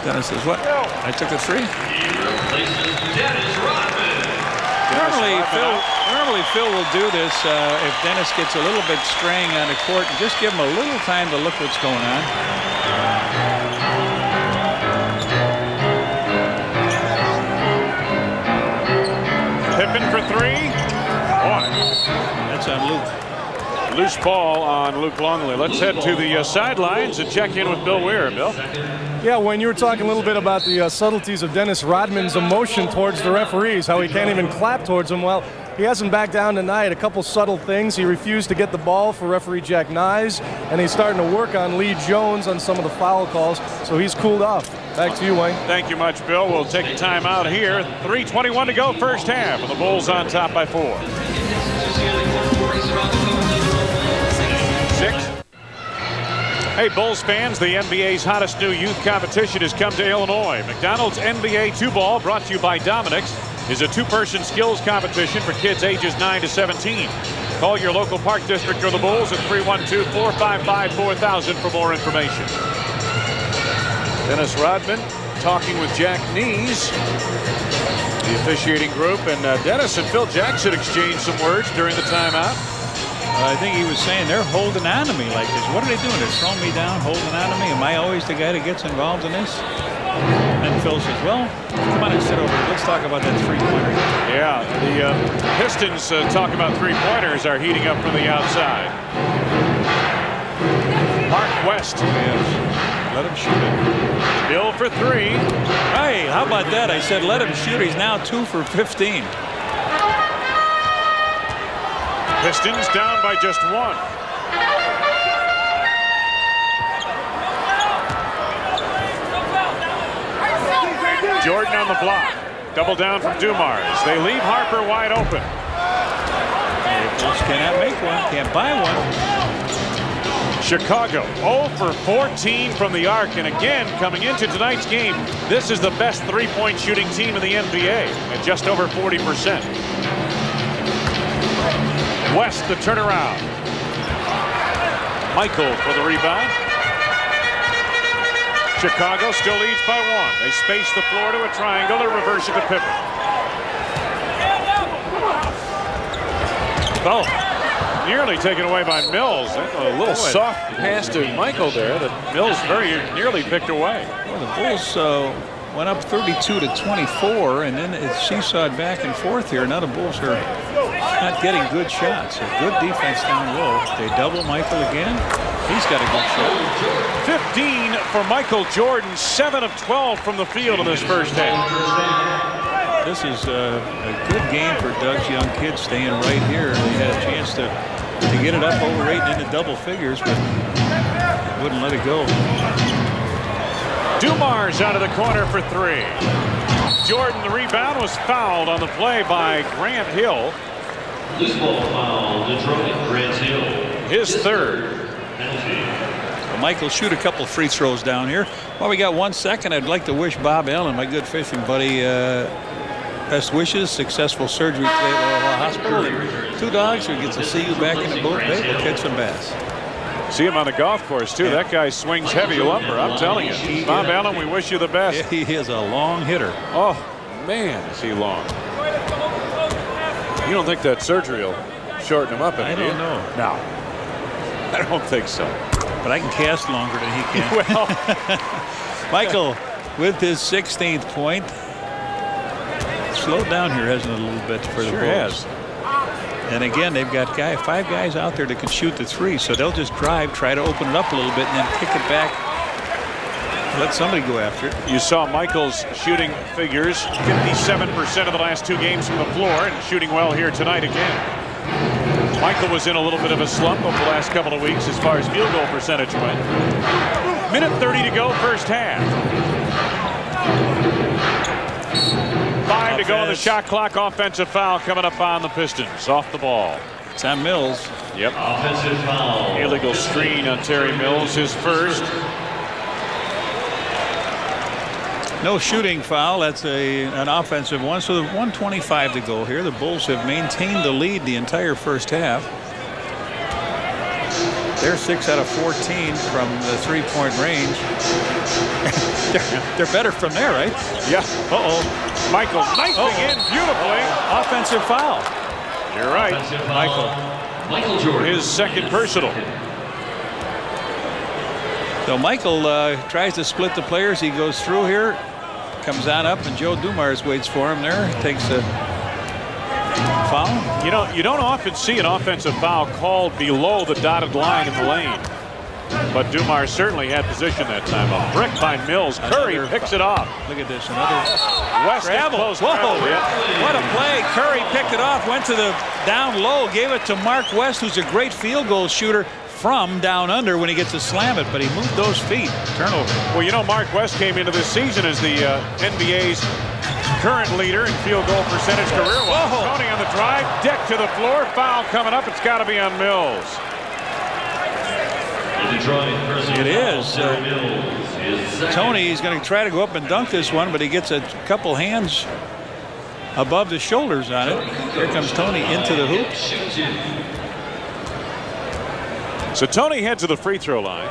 Dennis says, what? I took a 3? Normally Phil will do this if Dennis gets a little bit straying on the court and just give him a little time to look what's going on. Pippen for 3. Boy. That's on Luke. Loose ball on Luke Longley. Let's head to the sidelines and check in with Bill Weir. Bill? Yeah, when you were talking a little bit about the subtleties of Dennis Rodman's emotion towards the referees, how he can't even clap towards them. Well, he hasn't backed down tonight. A couple subtle things. He refused to get the ball for referee Jack Nyes, and he's starting to work on Lee Jones on some of the foul calls, so he's cooled off. Back to you, Wayne. Thank you much, Bill. We'll take a timeout here. 3:21 to go, first half, and the Bulls on top by 4. 6. Hey, Bulls fans, the NBA's hottest new youth competition has come to Illinois. McDonald's NBA 2-Ball, brought to you by Dominic's, is a 2-person skills competition for kids ages 9 to 17. Call your local park district or the Bulls at 312-455-4000 for more information. Dennis Rodman talking with Jack Nees, the officiating group, and Dennis and Phil Jackson exchanged some words during the timeout. I think he was saying they're holding on to me like this. What are they doing? They're throwing me down, holding on to me. Am I always the guy that gets involved in this? And Phil says, well, come on and sit over here. Let's talk about that three-pointer. Yeah, the Pistons talk about three-pointers are heating up from the outside. Mark West. Yes. Let him shoot it. Bill for 3. Hey, how about that? I said let him shoot. He's now 2 for 15. Pistons down by just 1. Jordan on the block. Double down from Dumars. They leave Harper wide open. Bulls cannot make one. Can't buy one. Chicago 0 for 14 from the arc, and again coming into tonight's game, this is the best three-point shooting team in the NBA at just over 40%. West the turnaround. Michael for the rebound. Chicago still leads by 1. They space the floor to a triangle. They reverse it to Pippen. Oh, nearly taken away by Mills. A little soft pass to Michael there that Mills very nearly picked away. Well, the Bulls went up 32-24, and then it seesawed back and forth here. Now the Bulls are not getting good shots. A good defense down low. They double Michael again. He's got a good shot. 15 for Michael Jordan. 7 of 12 from the field in this first half. This is a good game for Doug's young kids staying right here. They had a chance to get it up over 8 and into double figures, but wouldn't let it go. Dumars out of the corner for 3. Jordan, the rebound, was fouled on the play by Grant Hill. Loose ball foul, Detroit, Grant Hill. His third. Well, Michael shoot a couple free throws down here. Well, we got 1 second. I'd like to wish Bob Allen, my good fishing buddy, best wishes, successful surgery today at the hospital, and 2 dogs who get to see you back in the boat. They will catch some bass. See him on the golf course, too. That guy swings heavy lumber, I'm telling you. Bob Allen, we wish you the best. He is a long hitter. Oh, man, is he long. You don't think that surgery will shorten him up? I don't know. No, I don't think so. But I can cast longer than he can. Well, Michael with his 16th point. Slowed down here, hasn't it, a little bit for the Bulls? Sure has. And again, they've got 5 guys out there that can shoot the three, so they'll just drive, try to open it up a little bit, and then kick it back. Let somebody go after it. You saw Michael's shooting figures, 57% of the last 2 games from the floor, and shooting well here tonight again. Michael was in a little bit of a slump over the last couple of weeks as far as field goal percentage went. Minute 30 to go, first half. 5 to go on the shot clock. Offensive foul coming up on the Pistons. Off the ball. It's on Mills. Yep. Offensive foul. Illegal screen on Terry Mills, his first. No shooting foul. That's an offensive one. So 1:25 to go here. The Bulls have maintained the lead the entire first half. They're 6 out of 14 from the 3-point range. they're better from there, right? Yeah. Michael knifing in beautifully. Offensive foul. You're right. Offensive foul. Michael Jordan. His second personal. So Michael tries to split the players. He goes through here, comes on up, and Joe Dumars waits for him there. Takes a foul. You know, you don't often see an offensive foul called below the dotted line in the lane. But Dumars certainly had position that time. A brick by Mills. Curry picks it off. Look at this. Another West travel. close. Whoa. Yeah. What a play. Curry picked it off, went to the down low, gave it to Mark West, who's a great field goal shooter from down under when he gets to slam it, but he moved those feet. Turnover. Well, you know, Mark West came into this season as the NBA's current leader in field goal percentage career-wise. Tony on the drive, deck to the floor, foul coming up. It's got to be on Mills. It is. Tony is going to try to go up and dunk this one, but he gets a couple hands above the shoulders on it. Here comes Tony into the hoop. So Tony heads to the free throw line.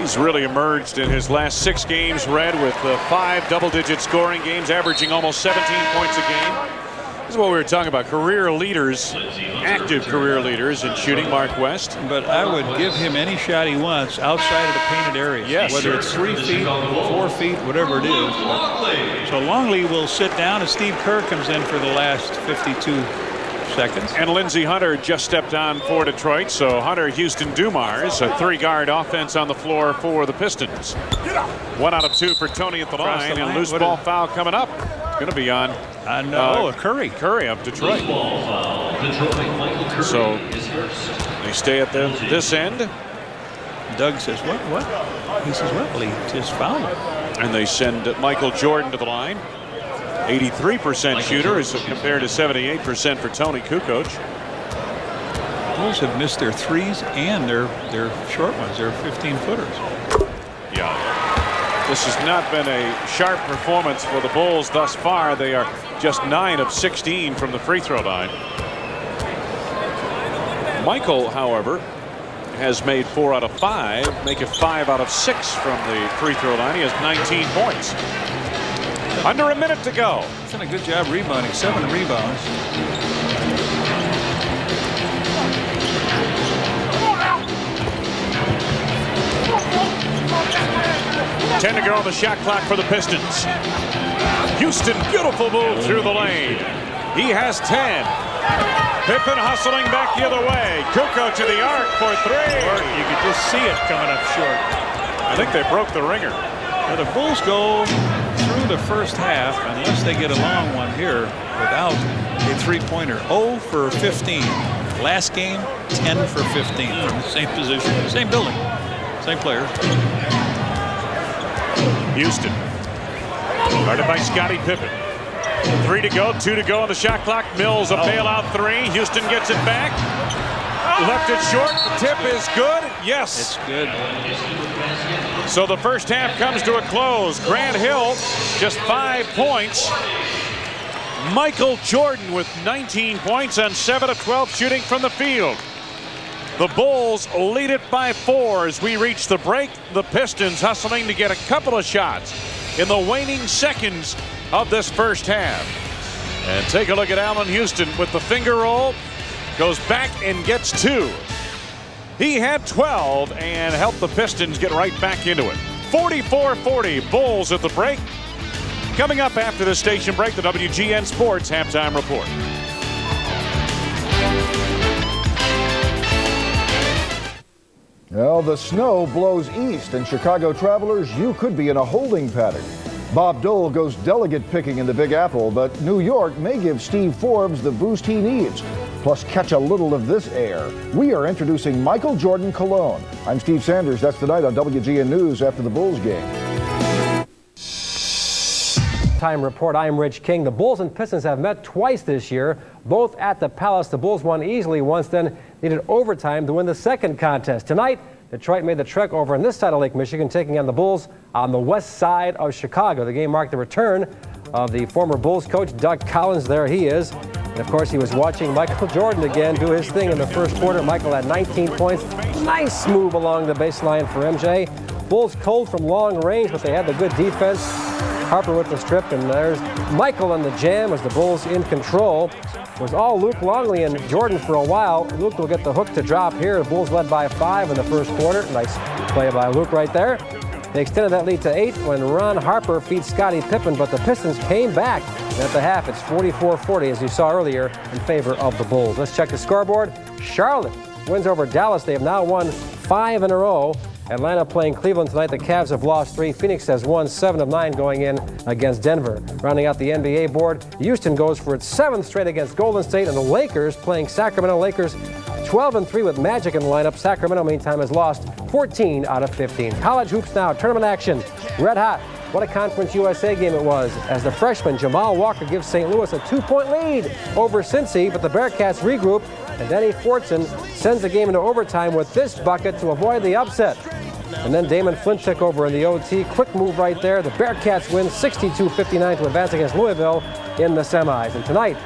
He's really emerged in his last 6 games, Red, with 5 double-digit scoring games, averaging almost 17 points a game. This is what we were talking about. Career leaders, active career leaders in shooting, Mark West. But I would give him any shot he wants outside of the painted area. Yes. Whether it's 3 feet, 4 feet, whatever it is. So Longley will sit down as Steve Kerr comes in for the last 52 seconds. And Lindsey Hunter just stepped on for Detroit. So Hunter, Houston, Dumars, a 3-guard offense on the floor for the Pistons. 1 out of 2 for Tony at the line, and loose ball foul coming up. It's going to be on Curry. Curry of Detroit. So they stay at this end. Doug says, what? He says, well, he just fouled him. And they send Michael Jordan to the line. 83% shooter as compared to 78% for Tony Kukoc. Bulls have missed their threes and their short ones, their 15-footers. Yeah. This has not been a sharp performance for the Bulls thus far. They are just 9 of 16 from the free throw line. Michael, however, has made 4 out of 5, make it 5 out of 6 from the free throw line. He has 19 points. Under a minute to go. He's done a good job rebounding, 7 rebounds. Ten to go on the shot clock for the Pistons. Houston, beautiful move through the lane. He has 10. Pippen hustling back the other way. Kukoc to the arc for 3. You could just see it coming up short. I think they broke the ringer. Now the Bulls go through the first half, unless they get a long one here, without a 3-pointer. 0 for 15. Last game, 10 for 15 from the same position, same building, same player. Houston, guarded by Scottie Pippen. 3 to go, 2 to go on the shot clock. Mills a bailout 3. Houston gets it back. Left it short. The tip is good. Yes. It's good. So the first half comes to a close. Grant Hill, just 5 points. Michael Jordan with 19 points on 7 of 12 shooting from the field. The Bulls lead it by 4 as we reach the break. The Pistons hustling to get a couple of shots in the waning seconds of this first half. And take a look at Allen Houston with the finger roll. Goes back and gets 2. He had 12 and helped the Pistons get right back into it. 44-40 Bulls at the break. Coming up after the station break, the WGN Sports Halftime Report. Well, the snow blows east, and Chicago travelers, you could be in a holding pattern. Bob Dole goes delegate picking in the Big Apple, but New York may give Steve Forbes the boost he needs. Plus, catch a little of this air. We are introducing Michael Jordan Cologne. I'm Steve Sanders. That's tonight on WGN News after the Bulls game. Time report. I'm Rich King. The Bulls and Pistons have met twice this year, both at the Palace. The Bulls won easily once, then needed overtime to win the second contest. Tonight, Detroit made the trek over on this side of Lake Michigan, taking on the Bulls on the west side of Chicago. The game marked the return of the former Bulls coach, Doug Collins. There he is. And of course, he was watching Michael Jordan again do his thing in the first quarter. Michael had 19 points. Nice move along the baseline for MJ. Bulls cold from long range, but they had the good defense. Harper with the strip, and there's Michael on the jam as the Bulls in control. It was all Luke Longley and Jordan for a while. Luke will get the hook to drop here. The Bulls led by 5 in the first quarter. Nice play by Luke right there. They extended that lead to 8 when Ron Harper feeds Scottie Pippen, but the Pistons came back. And at the half, it's 44-40, as you saw earlier, in favor of the Bulls. Let's check the scoreboard. Charlotte wins over Dallas. They have now won 5 in a row. Atlanta playing Cleveland tonight. The Cavs have lost 3. Phoenix has won 7 of 9 going in against Denver. Rounding out the NBA board, Houston goes for its 7th straight against Golden State, and the Lakers playing Sacramento. Lakers 12-3 with Magic in the lineup. Sacramento, meantime, has lost 14 out of 15. College hoops now, tournament action, red hot. What a Conference USA game it was, as the freshman Jamal Walker gives St. Louis a 2-point lead over Cincy, but the Bearcats regroup, and Denny Fortson sends the game into overtime with this bucket to avoid the upset. And then Damon Flint took over in the OT. Quick move right there. The Bearcats win 62-59 to advance against Louisville in the semis. And tonight,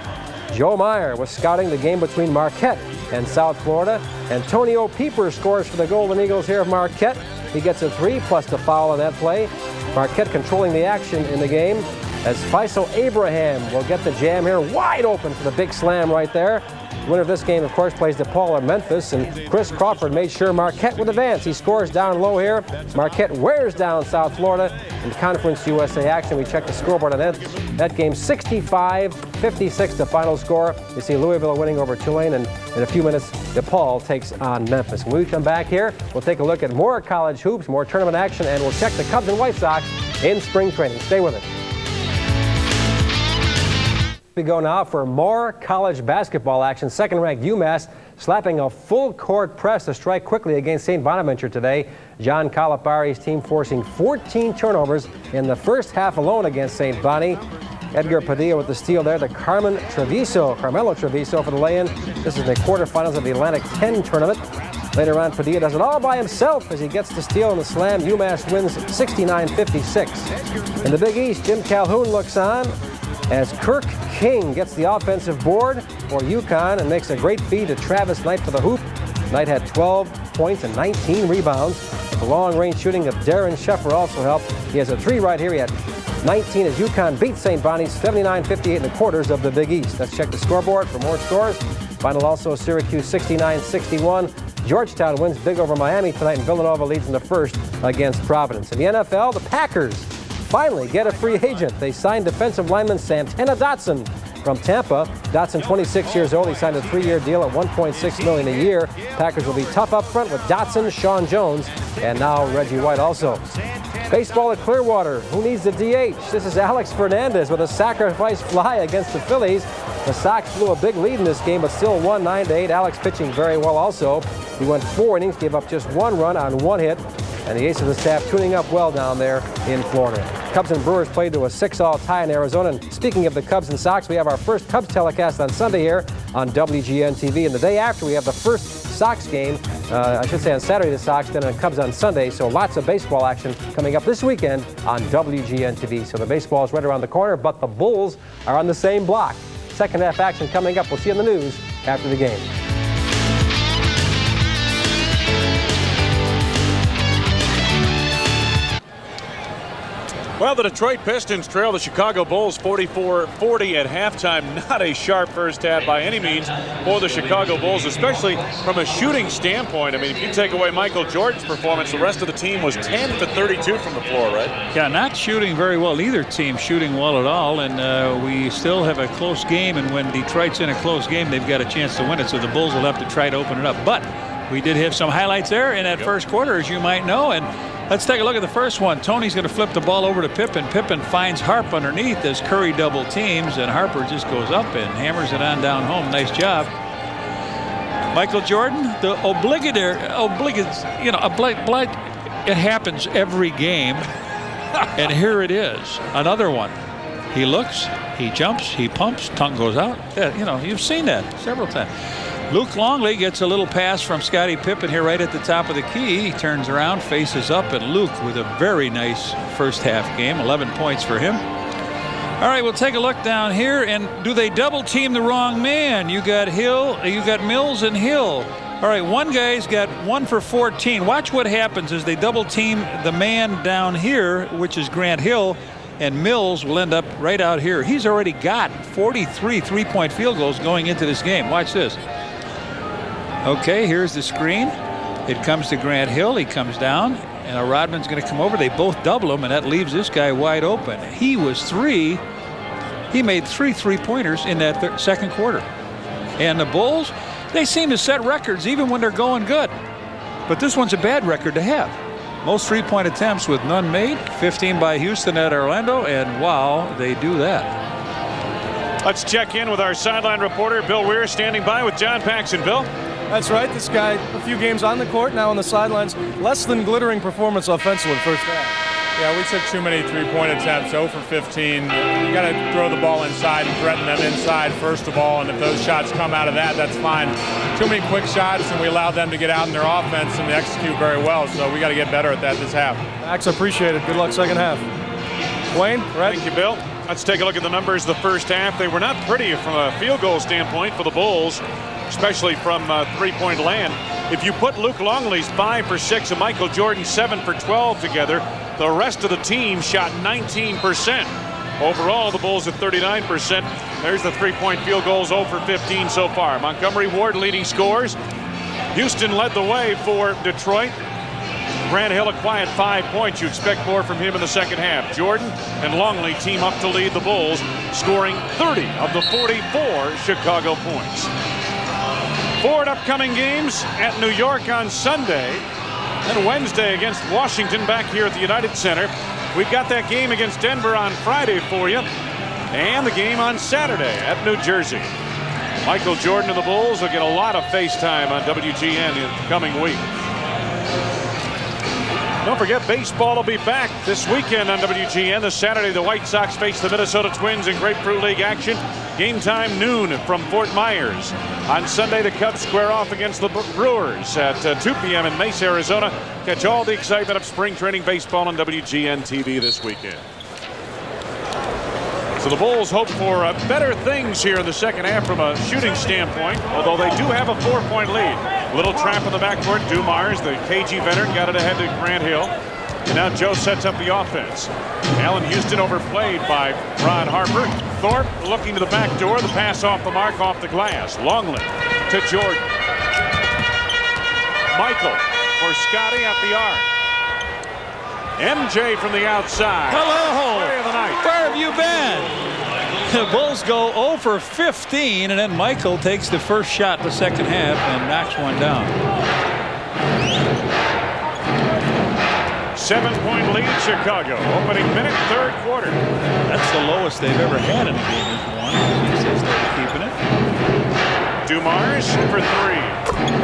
Joe Meyer was scouting the game between Marquette and South Florida. Antonio Pieper scores for the Golden Eagles here of Marquette. He gets a 3 plus the foul on that play. Marquette controlling the action in the game as Faisal Abraham will get the jam here. Wide open for the big slam right there. The winner of this game, of course, plays DePaul at Memphis, and Chris Crawford made sure Marquette would advance. He scores down low here. Marquette wears down South Florida in Conference USA action. We check the scoreboard on that game, 65-56 the final score. You see Louisville winning over Tulane, and in a few minutes, DePaul takes on Memphis. When we come back here, we'll take a look at more college hoops, more tournament action, and we'll check the Cubs and White Sox in spring training. Stay with us. We go now for more college basketball action. Second-ranked UMass slapping a full-court press to strike quickly against St. Bonaventure today. John Calipari's team forcing 14 turnovers in the first half alone against St. Bonnie. Edgar Padilla with the steal there. The Carmelo Treviso for the lay-in. This is the quarterfinals of the Atlantic 10 tournament. Later on, Padilla does it all by himself as he gets the steal and the slam. UMass wins 69-56. In the Big East, Jim Calhoun looks on as Kirk King gets the offensive board for UConn and makes a great feed to Travis Knight for the hoop. Knight had 12 points and 19 rebounds. The long-range shooting of Darren Sheffer also helped. He has a 3 right here. He had 19 as UConn beats St. Bonnie 79-58 in the quarters of the Big East. Let's check the scoreboard for more scores. Final also Syracuse 69-61. Georgetown wins big over Miami tonight, and Villanova leads in the first against Providence. In the NFL, the Packers finally get a free agent. They signed defensive lineman Santana Dotson from Tampa. Dotson, 26 years old. He signed a 3-year deal at $1.6 million a year. Packers will be tough up front with Dotson, Sean Jones, and now Reggie White also. Baseball at Clearwater. Who needs the DH? This is Alex Fernandez with a sacrifice fly against the Phillies. The Sox blew a big lead in this game, but still won 9-8. Alex pitching very well also. He went 4 innings, gave up just 1 run on 1 hit. And the ace of the staff tuning up well down there in Florida. Cubs and Brewers played to a 6-all tie in Arizona. And speaking of the Cubs and Sox, we have our first Cubs telecast on Sunday here on WGN TV. And the day after, we have the first Sox game, I should say on Saturday the Sox, then on Cubs on Sunday. So lots of baseball action coming up this weekend on WGN TV. So the baseball is right around the corner, but the Bulls are on the same block. Second half action coming up. We'll see you in the news after the game. Well, the Detroit Pistons trail the Chicago Bulls 44-40 at halftime. Not a sharp first half by any means for the Chicago Bulls, especially from a shooting standpoint. I mean, if you take away Michael Jordan's performance, the rest of the team was 10 for 32 from the floor, right? Yeah, not shooting very well. Either team shooting well at all, and we still have a close game, and when Detroit's in a close game, they've got a chance to win it, so the Bulls will have to try to open it up. But we did have some highlights there in that first quarter, as you might know, and let's take a look at the first one. Tony's going to flip the ball over to Pippen. Pippen finds Harp underneath as Curry double teams, and Harper just goes up and hammers it on down home. Nice job. Michael Jordan, the it happens every game. And here it is, another one. He looks, he jumps, he pumps, tongue goes out. Yeah, you know, you've seen that several times. Luke Longley gets a little pass from Scottie Pippen here right at the top of the key. He turns around, faces up, and Luke with a very nice first half game. 11 points for him. All right, we'll take a look down here. And do they double team the wrong man? You got Mills and Hill. All right, one guy's got 1 for 14. Watch what happens as they double team the man down here, which is Grant Hill, and Mills will end up right out here. He's already got 43 three-point field goals going into this game. Watch this. Okay, here's the screen. It comes to Grant Hill. He comes down, and Rodman's going to come over. They both double him, and that leaves this guy wide open. He made 3 three-pointers in that second quarter. And the Bulls, they seem to set records even when they're going good. But this one's a bad record to have. Most three-point attempts with none made. 15 by Houston at Orlando, and wow, they do that. Let's check in with our sideline reporter, Bill Weir, standing by with John Paxson. Bill? That's right. This guy, a few games on the court, now on the sidelines. Less than glittering performance offensively first half. Yeah, we took too many three-point attempts, 0 for 15. You got to throw the ball inside and threaten them inside first of all, and if those shots come out of that, that's fine. Too many quick shots, and we allowed them to get out in their offense and execute very well, so we got to get better at that this half. Max, appreciate it. Good luck second half. Wayne, Brett? Thank you, Bill. Let's take a look at the numbers the first half. They were not pretty from a field goal standpoint for the Bulls, especially from three-point land. If you put Luke Longley's 5 for 6 and Michael Jordan's 7 for 12 together, the rest of the team shot 19%. Overall, the Bulls at 39%. There's the three-point field goals, 0 for 15 so far. Montgomery Ward leading scores. Houston led the way for Detroit. Grant Hill a quiet 5 points. You expect more from him in the second half. Jordan and Longley team up to lead the Bulls, scoring 30 of the 44 Chicago points. Forward upcoming games at New York on Sunday, and Wednesday against Washington back here at the United Center. We've got that game against Denver on Friday for you, and the game on Saturday at New Jersey. Michael Jordan and the Bulls will get a lot of face time on WGN in the coming week. Don't forget, baseball will be back this weekend on WGN. This Saturday, the White Sox face the Minnesota Twins in Grapefruit League action. Game time noon from Fort Myers. On Sunday, the Cubs square off against the Brewers at 2 p.m. in Mesa, Arizona. Catch all the excitement of spring training baseball on WGN TV this weekend. So the Bulls hope for better things here in the second half from a shooting standpoint, although they do have a 4-point lead. Little trap in the backcourt. Dumars, the KG veteran, got it ahead to Grant Hill. And now Joe sets up the offense. Allen Houston overplayed by Ron Harper. Thorpe looking to the back door. The pass off the mark, off the glass. Longley to Jordan. Michael for Scottie at the arc. MJ from the outside. Hello. Play of the night. Where have you been? The Bulls go 0 for 15, and then Michael takes the first shot in the second half and knocks one down. 7-point lead, Chicago. Opening minute, third quarter. That's the lowest they've ever had in a game, is one. He says they're keeping it. Dumars for 3.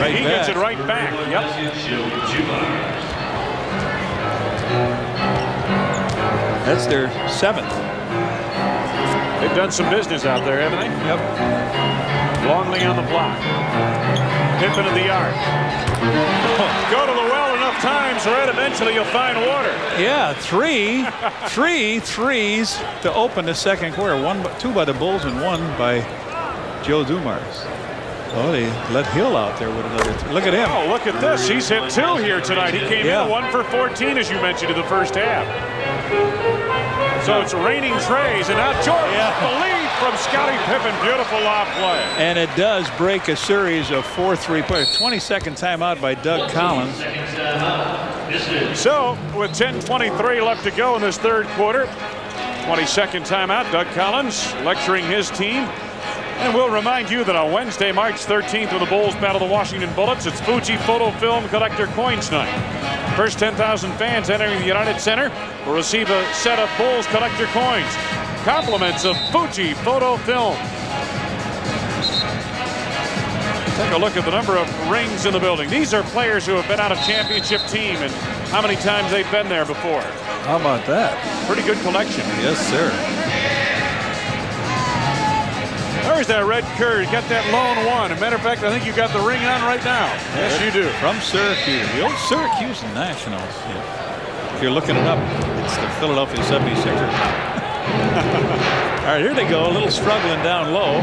Right he back. gets it right back. Yep. That's their 7th. They've done some business out there, haven't they? Yep. Longley on the block. Pippen in the arc. Go to the well enough times, right? Eventually you'll find water. Yeah, 3 threes to open the second quarter. 2 by the Bulls and 1 by Joe Dumars. Oh, they let Hill out there with another 3. Look at him. Oh, look at this. He's hit 2 here tonight. He came in 1 for 14, as you mentioned, in the first half. So it's raining trays, and now Jordan the lead from Scottie Pippen. Beautiful lob play. And it does break a series of 4 3-pointers. 22nd timeout by Doug Collins. So with 10:23 left to go in this third quarter, 22nd timeout, Doug Collins lecturing his team. And we'll remind you that on Wednesday, March 13th, when the Bulls battle the Washington Bullets, it's Fuji Photo Film Collector Coins Night. First 10,000 fans entering the United Center will receive a set of Bulls collector coins. Compliments of Fuji Photo Film. Take a look at the number of rings in the building. These are players who have been on a championship team and how many times they've been there before. How about that? Pretty good collection. Yes, sir. There's that red curd. You got that lone one. As a matter of fact, I think you got the ring on right now. Yes, you do. From Syracuse. The old Syracuse Nationals. If you're looking it up, it's the Philadelphia 76ers. All right, here they go. A little struggling down low.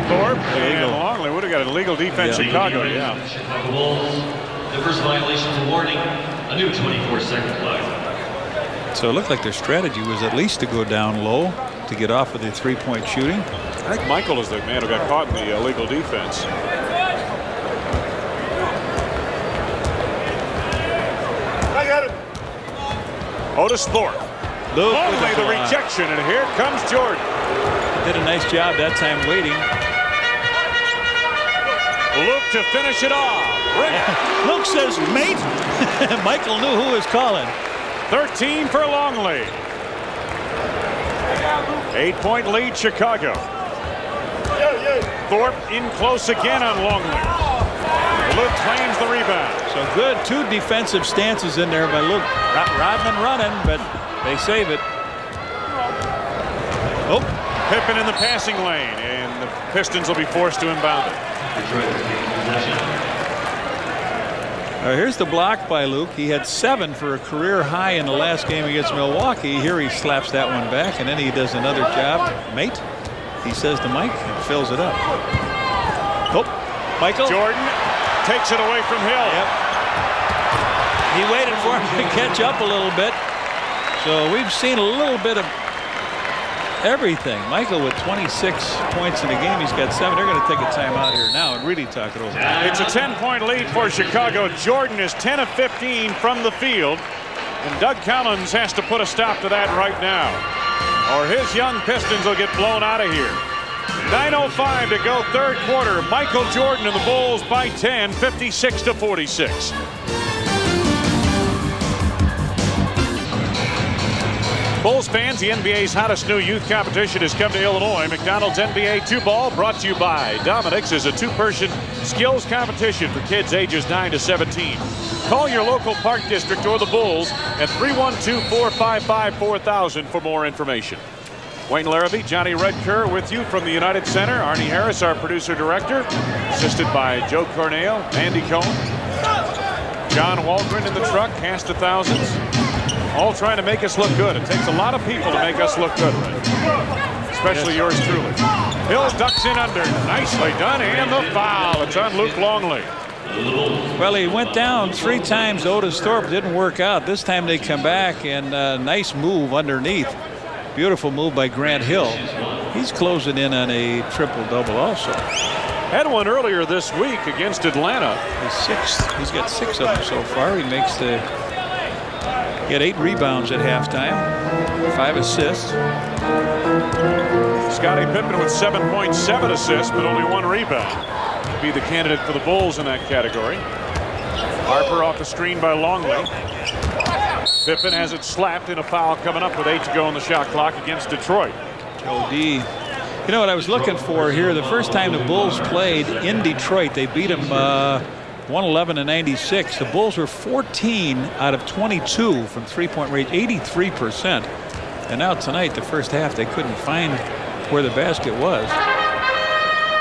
Thorpe and Longley would have got an illegal defense. Chicago, Chicago Bulls. The first violation's a warning. A new 24-second clock. So it looked like their strategy was at least to go down low to get off of the three-point shooting. I think Michael is the man who got caught in the illegal defense. I got it. Otis Thorpe. Longley the rejection, and here comes Jordan. Did a nice job that time waiting. Luke to finish it off. Luke says, mate. Michael knew who was calling. 13 for Longley. 8-point lead, Chicago. Thorpe in close again on Longley. Luke claims the rebound. So good, 2 defensive stances in there by Luke. Rodman running, but they save it. Oh, Pippen in the passing lane, and the Pistons will be forced to inbound it. Here's the block by Luke. He had 7 for a career high in the last game against Milwaukee. Here he slaps that one back, and then he does another job. Mate, he says to Mike, and fills it up. Oh, Michael. Jordan takes it away from Hill. Yep. He waited for him to catch up a little bit. So we've seen a little bit of everything. Michael with 26 points in the game. He's got 7. They're going to take a timeout here now and really talk it over. It's a 10-point lead for Chicago. Jordan is 10 of 15 from the field. And Doug Collins has to put a stop to that right now, or his young Pistons will get blown out of here. 9:05 to go, third quarter. Michael Jordan and the Bulls by 10, 56-46. Bulls fans, the NBA's hottest new youth competition has come to Illinois. McDonald's NBA 2-Ball, brought to you by Dominic's, is a 2-person skills competition for kids ages 9 to 17. Call your local park district or the Bulls at 312-455-4000 for more information. Wayne Larrabee, Johnny Redker with you from the United Center. Arnie Harris, our producer-director, assisted by Joe Cornell, Andy Cohen, John Waldron in the truck, cast of thousands. All trying to make us look good. It takes a lot of people to make us look good, right? Especially yours truly. Hill ducks in under. Nicely done, and the foul. It's on Luke Longley. Well, he went down 3 times. Otis Thorpe didn't work out. This time they come back, and nice move underneath. Beautiful move by Grant Hill. He's closing in on a triple-double also. Had one earlier this week against Atlanta. He's 6th. He's got 6 of them so far. He makes the... He had 8 rebounds at halftime, 5 assists. Scottie Pippen with 7.7 assists, but only 1 rebound. Be the candidate for the Bulls in that category. Harper off the screen by Longley. Pippen has it slapped in a foul coming up with 8 to go on the shot clock against Detroit. Joe D. You know what I was looking for here? The first time the Bulls played in Detroit, they beat them 111-96. The Bulls were 14 out of 22 from three-point range, 83%. And now tonight, the first half, they couldn't find where the basket was.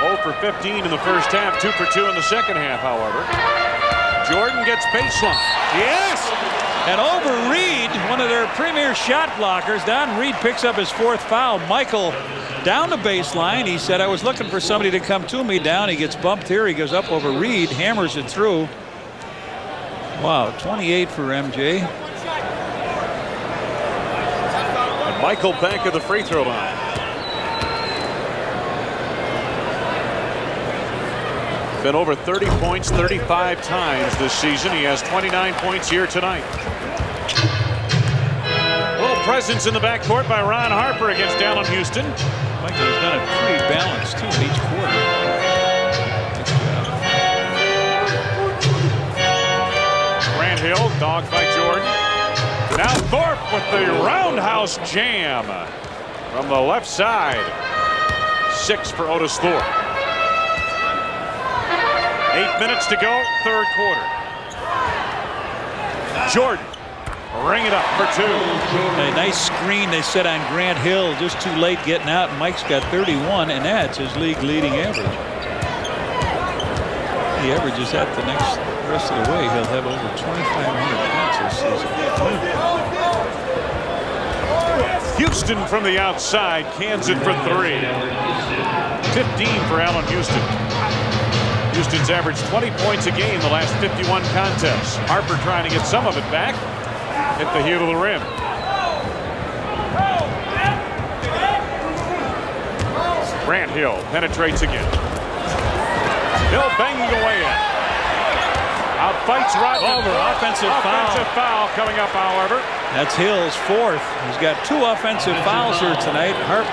0 for 15 in the first half, 2 for 2 in the second half, however. Jordan gets baseline. Yes! And over Reed, one of their premier shot blockers, Don Reed picks up his 4th foul. Michael down the baseline. He said, I was looking for somebody to come to me down. He gets bumped here. He goes up over Reed, hammers it through. Wow, 28 for MJ. Michael back at the free throw line. Been over 30 points 35 times this season. He has 29 points here tonight. A little presence in the backcourt by Ron Harper against Allen Houston. Michael has done it pretty balanced too in each quarter. Grant Hill dogged by Jordan. Now Thorpe with the roundhouse jam from the left side. 6 for Otis Thorpe. 8 minutes to go, third quarter. Jordan, ring it up for 2. A nice screen they set on Grant Hill, just too late getting out. Mike's got 31, and that's his league leading average. He averages that the rest of the way. He'll have over 2,500 points this season. Houston from the outside, cans it for 3. 15 for Allen Houston. Houston's averaged 20 points a game the last 51 contests. Harper trying to get some of it back. Hit the heel of the rim. Grant Hill penetrates again. Hill banging away at. Outfights Rodman. Offensive foul coming up, however. That's Hill's 4th. He's got 2 offensive fouls here tonight. Harp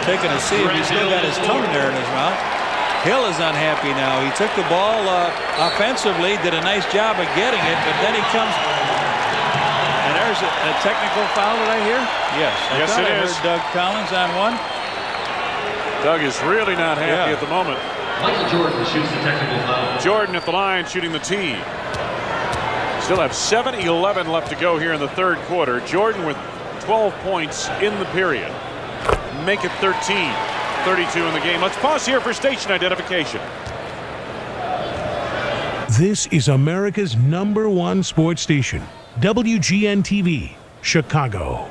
taking a see if he's still got his tongue there in his mouth. Hill is unhappy now. He took the ball offensively, did a nice job of getting it, but then he comes. And there's a technical foul that I hear? Yes. Yes, it is. I heard Doug Collins on one. Doug is really not happy at the moment. Michael Jordan shoots the technical foul. Jordan at the line shooting the tee. Still have 7:11 left to go here in the third quarter. Jordan with 12 points in the period. Make it 13. 32 in the game. Let's pause here for station identification. This is America's #1 sports station, WGN-TV, Chicago.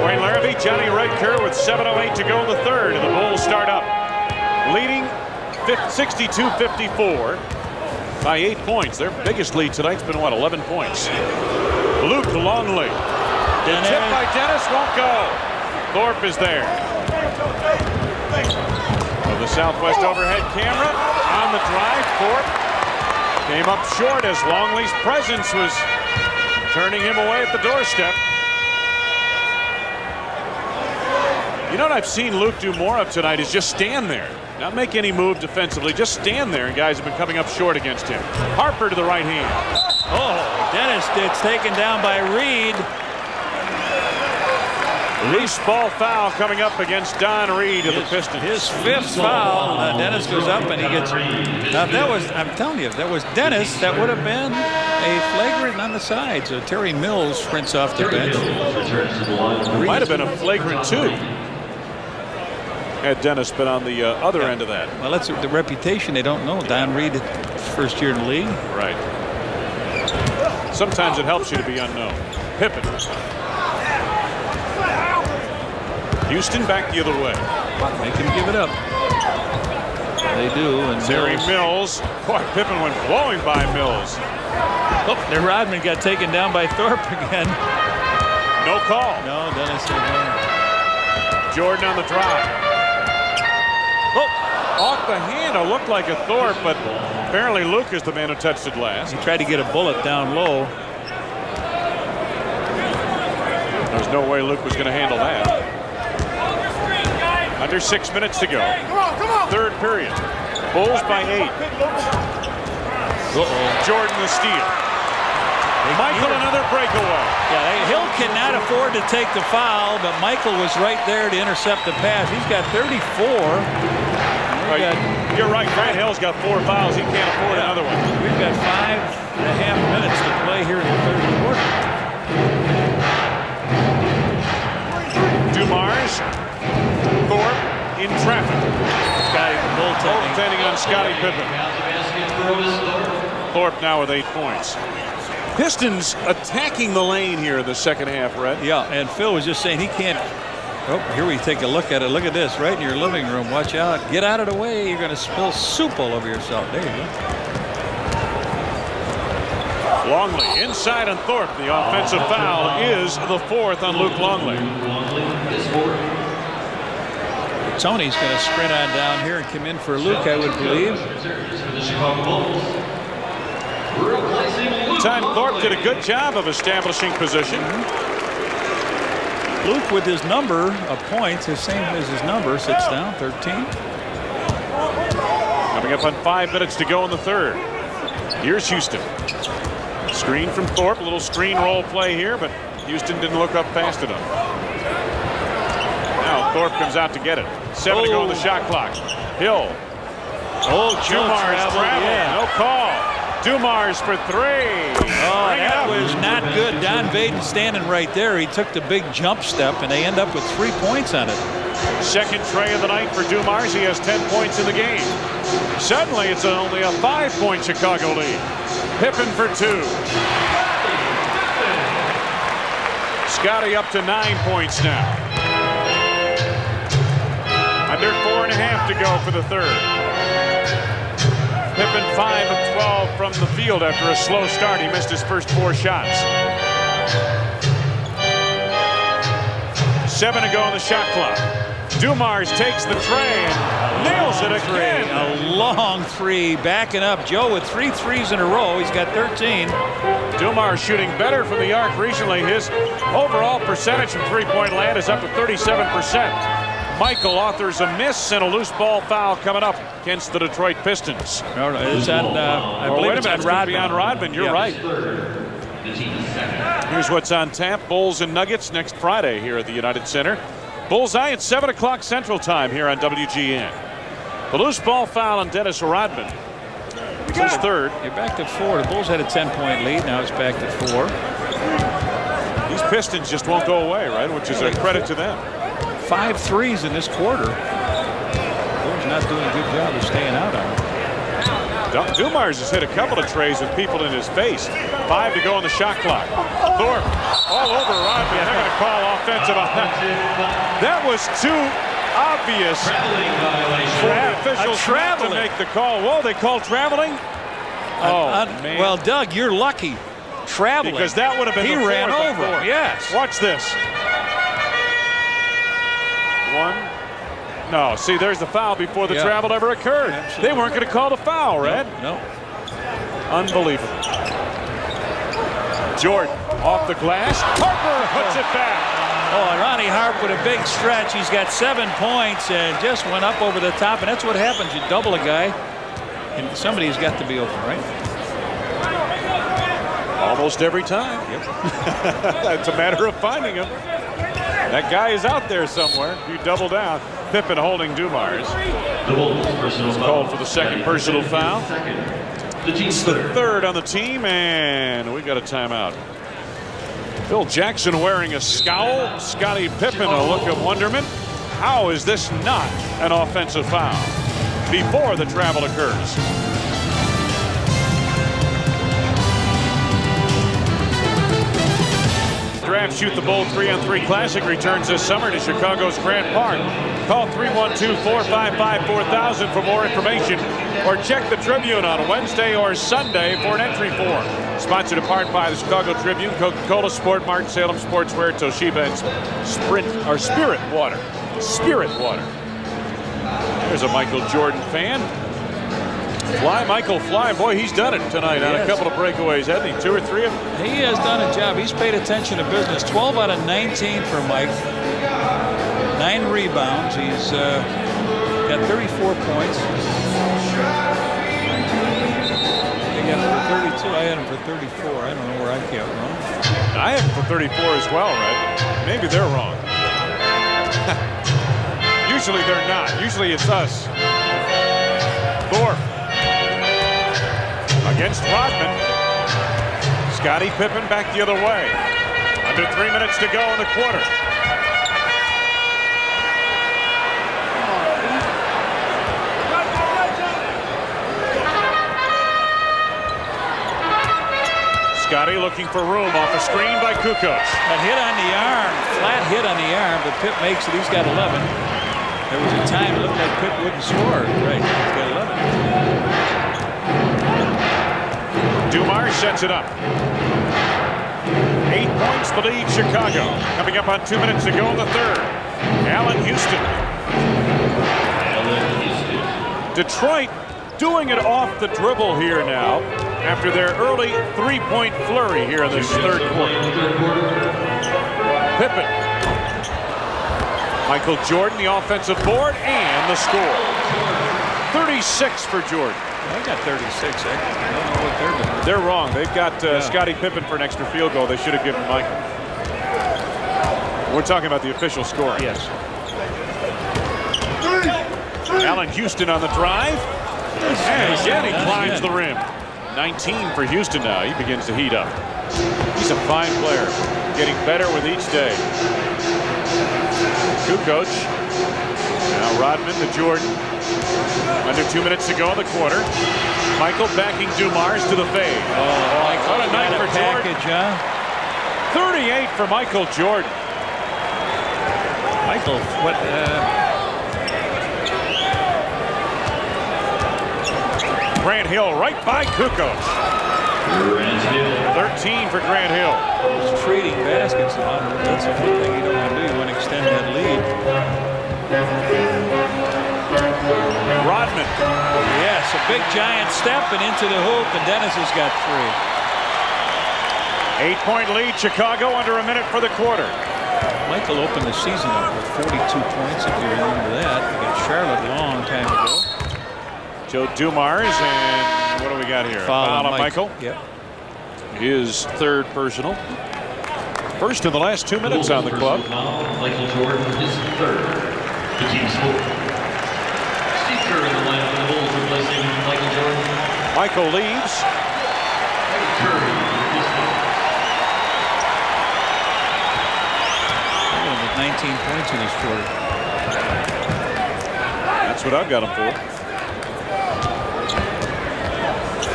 Wayne Larrabee, Johnny Redker with 7:08 to go in the third, and the Bulls start up. Leading 62-54 by 8 points. Their biggest lead tonight's been, 11 points. Luke Longley. Tip by Dennis, won't go. Thorpe is there. With the Southwest overhead camera on the drive. Thorpe came up short as Longley's presence was turning him away at the doorstep. You know what I've seen Luke do more of tonight is just stand there. Not make any move defensively. Just stand there, and guys have been coming up short against him. Harper to the right hand. Oh, Dennis, it's taken down by Reed. Loose ball foul coming up against Don Reed of the Pistons. His 5th foul. Dennis goes up and he gets. Now that was, I'm telling you, if that was Dennis, that would have been a flagrant on the side. So Terry Mills sprints off the bench. It might have been a flagrant 2. Had Dennis been on the other end of that. Well, that's the reputation. They don't know. Don Reed, first year in the league. Right. Sometimes it helps you to be unknown. Pippen. Houston back the other way. Make him give it up. They do. And Terry Mills. Boy, Pippen went blowing by Mills. Oh, there Rodman got taken down by Thorpe again. No call. No, Dennis didn't know. Jordan on the drive. Oh, off the hand. It looked like a Thorpe, but apparently Luke is the man who touched it last. He tried to get a bullet down low. There's no way Luke was going to handle that. Under 6 minutes to go. Third period. Bulls by 8. Jordan the steal. Michael another breakaway. Yeah, Hill cannot afford to take the foul, but Michael was right there to intercept the pass. He's got 34. You're right. Grant Hill's got 4 fouls. He can't afford another one. We've got 5.5 minutes to play here in the third quarter. Dumars. Thorpe in traffic. Scottie goaltending on Scottie Pippen. Thorpe now with 8 points. Pistons attacking the lane here in the second half, Red. Yeah, and Phil was just saying he can't. Oh, here we take a look at it. Look at this, right in your living room. Watch out. Get out of the way. You're going to spill soup all over yourself. There you go. Longley inside on Thorpe. The offensive foul is the 4th on Luke Longley. Tony's going to sprint on down here and come in for Luke, I would believe. Time Thorpe did a good job of establishing position. Luke with his number of points, the same as his number, sits down, 13. Coming up on 5 minutes to go in the 3rd. Here's Houston. Screen from Thorpe, a little screen roll play here, but Houston didn't look up fast enough. Now Thorpe comes out to get it. 7 to go on the shot clock. Hill. Dumars travel. Yeah. No call. Dumars for 3. That was not good. Don Vaden standing right there. He took the big jump step, and they end up with 3 points on it. Second tray of the night for Dumars. He has 10 points in the game. Suddenly, it's only a 5-point Chicago lead. Pippen for 2. Scottie up to 9 points now. Under 4.5 to go for the 3rd. Pippen 5 of 12 from the field after a slow start. He missed his first 4 shots. 7 to go on the shot clock. Dumars takes the tray and nails it again. A long 3, backing up. Joe with 3 threes in a row. He's got 13. Dumars shooting better from the arc recently. His overall percentage from three-point land is up to 37%. Michael authors a miss and a loose ball foul coming up against the Detroit Pistons. No, it's on, I believe it's on Rodman. On Rodman. You're right. Here's what's on tap. Bulls and Nuggets next Friday here at the United Center. Bullseye at 7 o'clock Central Time here on WGN. The loose ball foul on Dennis Rodman. It's his 3rd. You're back to 4. The Bulls had a 10-point lead. Now it's back to 4. These Pistons just won't go away, right? Which is a credit to them. 5 threes in this quarter. Bulls not doing a good job of staying out on it. Dumars has hit a couple of trays with people in his face. 5 to go on the shot clock. Thorpe all over Rodman. They're going to call offensive on that. That was too obvious for officials to make the call. Whoa, they called traveling? Man. Well, Doug, you're lucky. Traveling. Because that would have been he the ran fourth over him. Yes. Watch this. 1. No, see, there's the foul before the travel ever occurred. Absolutely. They weren't going to call the foul, Red. No. Unbelievable. Jordan off the glass. Harper puts it back. Oh, and Ronnie Harp with a big stretch. He's got 7 points and just went up over the top. And that's what happens. You double a guy, and somebody's got to be open, right? Almost every time. Yep. It's a matter of finding him. That guy is out there somewhere. You double down. Pippen holding Dumars. It's called for the second personal foul. It's the 3rd on the team, and we got a timeout. Phil Jackson wearing a scowl. Scottie Pippen a look of wonderment. How is this not an offensive foul before the travel occurs? Draft Shoot the Bull 3-on-3 Classic returns this summer to Chicago's Grant Park. Call 312-455-4000 for more information, or check the Tribune on Wednesday or Sunday for an entry form. Sponsored in part by the Chicago Tribune, Coca-Cola, Sport Mart, Salem Sportswear, Toshiba, and Spirit Water. Spirit Water. There's a Michael Jordan fan. Fly, Michael, fly. Boy, he's done it tonight on a couple of breakaways, hasn't he? 2 or 3 of them? He has done a job. He's paid attention to business. 12 out of 19 for Mike. 9 rebounds. He's got 34 points. They got him for 32. I had him for 34. I don't know where I got wrong. I have him for 34 as well, right? Maybe they're wrong. Usually they're not. Usually it's us. Thorpe against Rodman. Scottie Pippen back the other way. Under 3 minutes to go in the quarter. Scottie looking for room off a screen by Kukoc. A hit on the arm, flat hit on the arm, but Pitt makes it. He's got 11. There was a time it looked like Pitt wouldn't score. Right, he's got 11. Dumars sets it up. 8 points the lead, Chicago. Coming up on 2 minutes to go in the third. Allen Houston. Detroit doing it off the dribble here now after their early 3-point flurry here in this third quarter. Pippen. Michael Jordan, the offensive board, and the score. 36 for Jordan. I got 36. I don't know what they're doing. They're wrong. They've got Scottie Pippen for an extra field goal. They should have given Michael. We're talking about the official score. Yes. Allen Houston on the drive. And again, he climbs the rim. 19 for Houston now. He begins to heat up. He's a fine player. Getting better with each day. Kukoc. Now Rodman to Jordan. Under 2 minutes to go in the quarter. Michael backing Dumars to the fade. Michael, what a night for package, Jordan. 38 for Michael Jordan. Michael, what? Grant Hill right by Kukoc. 13 for Grant Hill. He's trading baskets. That's a good thing you don't want to do. You want to extend that lead. Rodman. Yes, a big giant step and into the hoop, and Dennis has got 3. 8-point lead, Chicago, under a minute for the quarter. Michael opened the season up with 42 points, if you remember that, against Charlotte a long time ago. Joe Dumars, and what do we got here? Foul on Michael. Yep. His third personal. First in the last 2 minutes on the club. Michael Jordan, his third. The team score. Steve Kerr in the lineup for the Bulls, replacing Michael Jordan. Michael leaves. Curry. 19 points in this quarter. That's what I've got him for.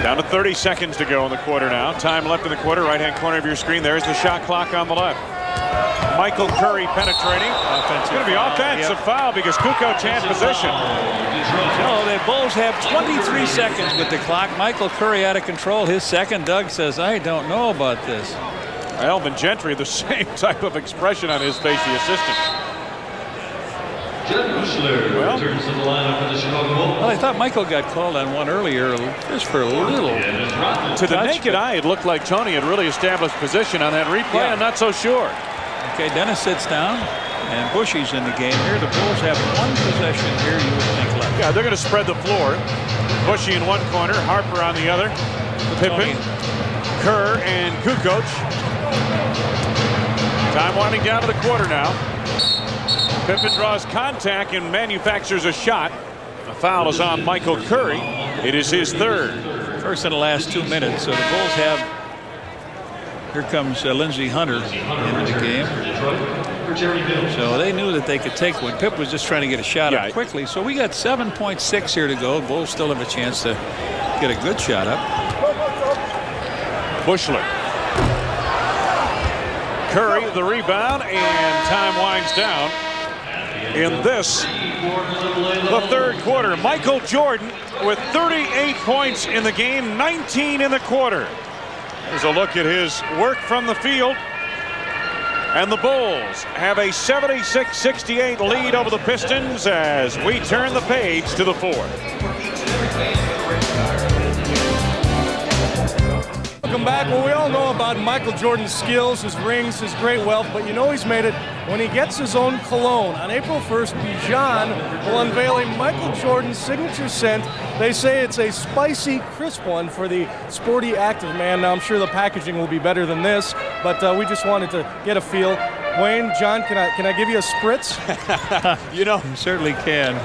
Down to 30 seconds to go in the quarter now. Time left in the quarter. Right-hand corner of your screen. There's the shot clock on the left. Michael Curry penetrating. It's going to be offensive foul because Kukoc had possession. No, the Bulls have 23 seconds with the clock. Michael Curry out of control. His second. Doug says, I don't know about this. Alvin Gentry, the same type of expression on his face, the assistant. Well, returns to the lineup for the Chicago Bulls. Well, I thought Michael got called on one earlier just for a little. To the naked eye, it looked like Tony had really established position on that replay. Yeah. I'm not so sure. Okay, Dennis sits down, and Bushy's in the game here. The Bulls have one possession here, you would think left. Yeah, they're going to spread the floor. Bushy in one corner, Harper on the other. Pippen, Kerr, and Kukoc. Time winding down to the quarter now. Pippen draws contact and manufactures a shot. A foul is on Michael Curry. It is his third. First in the last 2 minutes. So the Bulls have. Here comes Lindsey Hunter into the game. So they knew that they could take one. Pip was just trying to get a shot up quickly. So we got 7.6 here to go. The Bulls still have a chance to get a good shot up. Bushler. Curry the rebound, and time winds down in this, the third quarter. Michael Jordan with 38 points in the game, 19 in the quarter. Here's a look at his work from the field. And the Bulls have a 76-68 lead over the Pistons as we turn the page to the fourth. Welcome back. Well, we all know about Michael Jordan's skills, his rings, his great wealth, but you know he's made it when he gets his own cologne. On April 1st, Bijan will unveil a Michael Jordan signature scent. They say it's a spicy, crisp one for the sporty, active man. Now, I'm sure the packaging will be better than this, but we just wanted to get a feel. Wayne, John, can I give you a spritz? You know, you certainly can.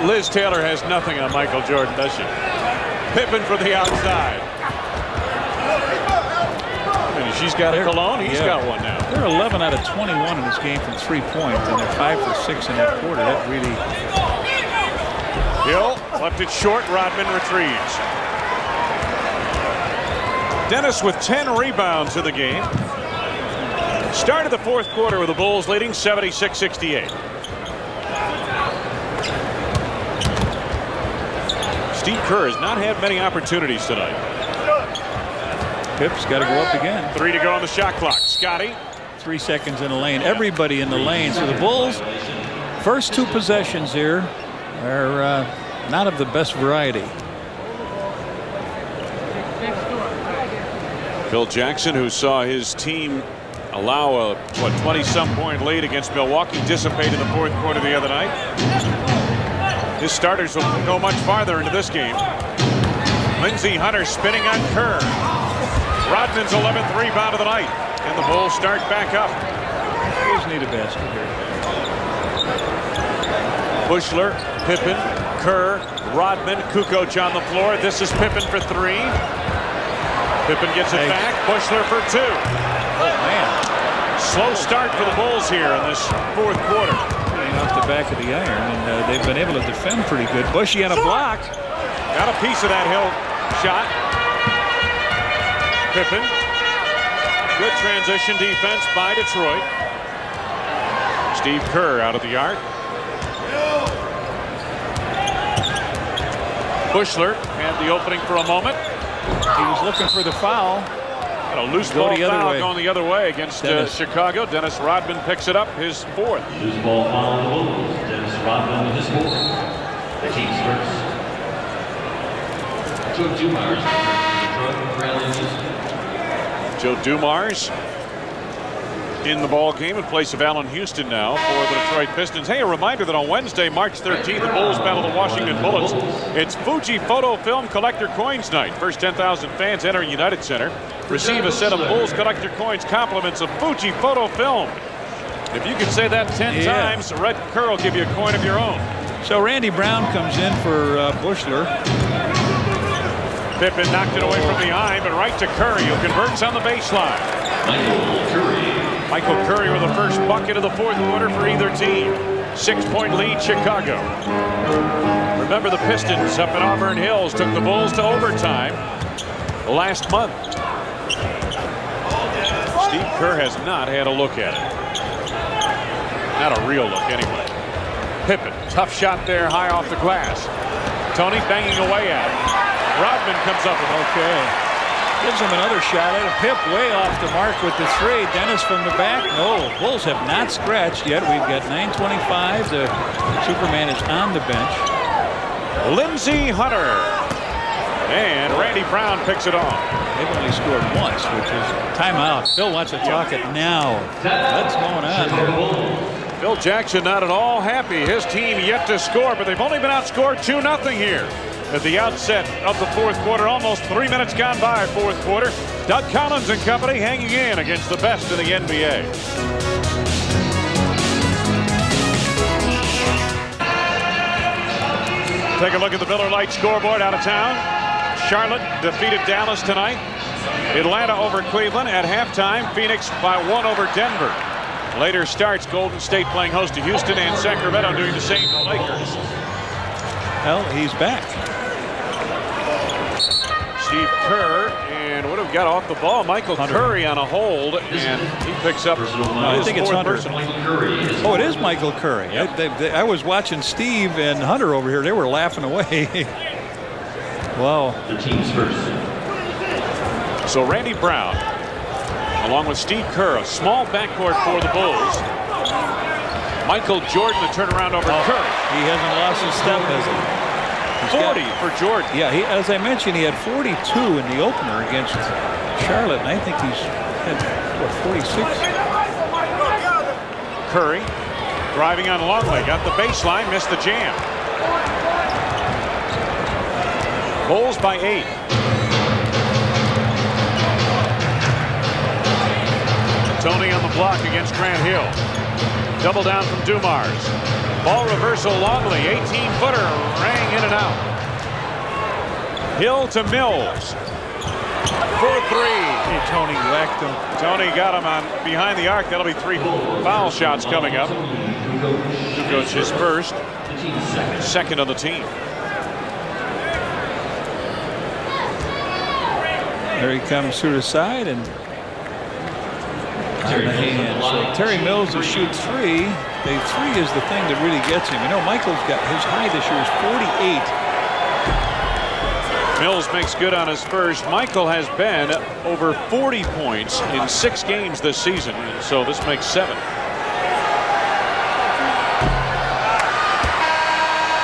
Liz Taylor has nothing on Michael Jordan, does she? Pippen for the outside. She's got a cologne. He's got one now. They're 11 out of 21 in this game from 3-point, and they're 5 for 6 in that quarter. That really. Hill left it short. Rodman retrieves. Dennis with 10 rebounds in the game. Started the fourth quarter with the Bulls leading 76-68. Steve Kerr has not had many opportunities tonight. Pip's got to go up again. 3 to go on the shot clock. Scottie. 3 seconds in the lane. Everybody in the lane. So the Bulls, first 2 possessions here are not of the best variety. Phil Jackson, who saw his team allow a 20-some point lead against Milwaukee, dissipate in the fourth quarter the other night. His starters will go much farther into this game. Lindsey Hunter spinning on Kerr. Rodman's 11th rebound of the night, and the Bulls start back up. Bulls need a basket here. Bushler, Pippen, Kerr, Rodman, Kukoc on the floor. This is Pippen for 3. Pippen gets it back. Bushler for 2. Oh, man. Slow start for the Bulls here in this fourth quarter. Getting off the back of the iron, and they've been able to defend pretty good. Bushy on a block. Got a piece of that Hill shot. Pippen. Good transition defense by Detroit. Steve Kerr out of the arc. Bushler had the opening for a moment. He was looking for the foul. Got a loose ball foul going the other way against Chicago. Dennis Rodman picks it up, his 4th. Loose ball foul on the Bulls. Dennis Rodman with his 4th. The team's first. Joe Dumars Joe Dumars in the ball game in place of Allen Houston now for the Detroit Pistons. Hey, a reminder that on Wednesday, March 13th, the Bulls battle the Washington Bullets. It's Fuji Photo Film Collector Coins Night. First 10,000 fans enter United Center. Receive a set of Bulls Collector Coins compliments of Fuji Photo Film. If you can say that 10 times, Red Kerr will give you a coin of your own. So Randy Brown comes in for Bushler. Pippen knocked it away from behind, but right to Curry, who converts on the baseline. Michael Curry with the first bucket of the fourth quarter for either team. 6-point lead, Chicago. Remember, the Pistons up in Auburn Hills took the Bulls to overtime last month. Steve Kerr has not had a look at it. Not a real look, anyway. Pippen, tough shot there, high off the glass. Tony banging away at it. Rodman comes up with gives him another shot at a Pip way off the mark with the 3. Dennis from the back. No, Bulls have not scratched yet. We've got 9:25. The Superman is on the bench. Lindsey Hunter. And Randy Brown picks it off. They've only scored once, which is timeout. Phil wants to talk it now. What's going on? Phil Jackson not at all happy. His team yet to score, but they've only been outscored 2-0 here. At the outset of the fourth quarter, almost 3 minutes gone by fourth quarter. Doug Collins and company hanging in against the best in the NBA. Take a look at the Miller Lite scoreboard out of town. Charlotte defeated Dallas tonight. Atlanta over Cleveland at halftime. Phoenix by 1 over Denver. Later starts Golden State playing host to Houston and Sacramento doing the same to the Lakers. Well, he's back. Steve Kerr, and what have we got off the ball? Michael Curry on a hold, and he picks up. I think it's Hunter. Oh, it is Michael Curry. I was watching Steve and Hunter over here. They were laughing away. Wow. The team's first. So Randy Brown, along with Steve Kerr, a small backcourt for the Bulls. Michael Jordan, the turnaround over Curry. He hasn't lost his step, has he? 40 for Jordan. Yeah, as I mentioned, he had 42 in the opener against Charlotte, and I think he's had, 46? Curry driving on Longley, got the baseline, missed the jam. Bulls by 8. Tony on the block against Grant Hill. Double down from Dumars. Ball reversal, Longley, 18-footer, rang in and out. Hill to Mills. For 3. Hey, Tony whacked him. Tony got him on behind the arc. That'll be 3 foul shots coming up. Kukoc his first. Second on the team. There he comes through the side and on the hand. So Terry Mills will shoot 3. The 3 is the thing that really gets him. You know, Michael's got his high this year is 48. Mills makes good on his first. Michael has been over 40 points in 6 games this season, and so this makes 7.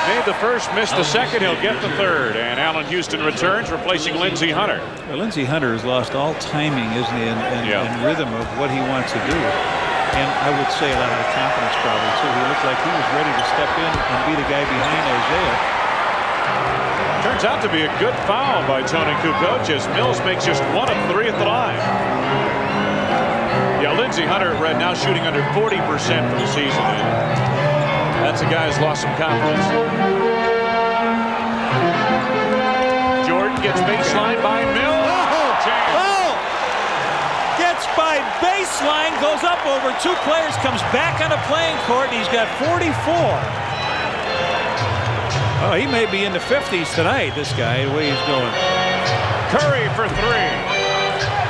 Made the first, missed the second. He'll get the third, and Allen Houston returns, replacing Lindsey Hunter. Well, Lindsey Hunter has lost all timing, isn't he, and rhythm of what he wants to do. And I would say a lot of confidence probably too. He looked like he was ready to step in and be the guy behind Isaiah. Turns out to be a good foul by Tony Kukoc as Mills makes just 1 of 3 at the line. Yeah, Lindsey Hunter now shooting under 40% for the season. That's a guy who's lost some confidence. Jordan gets baseline by Mills. Gets by baseline, goes up over 2 players, comes back on the playing court, and he's got 44. Oh, he may be in the 50s tonight, this guy, the way he's going. Curry for 3.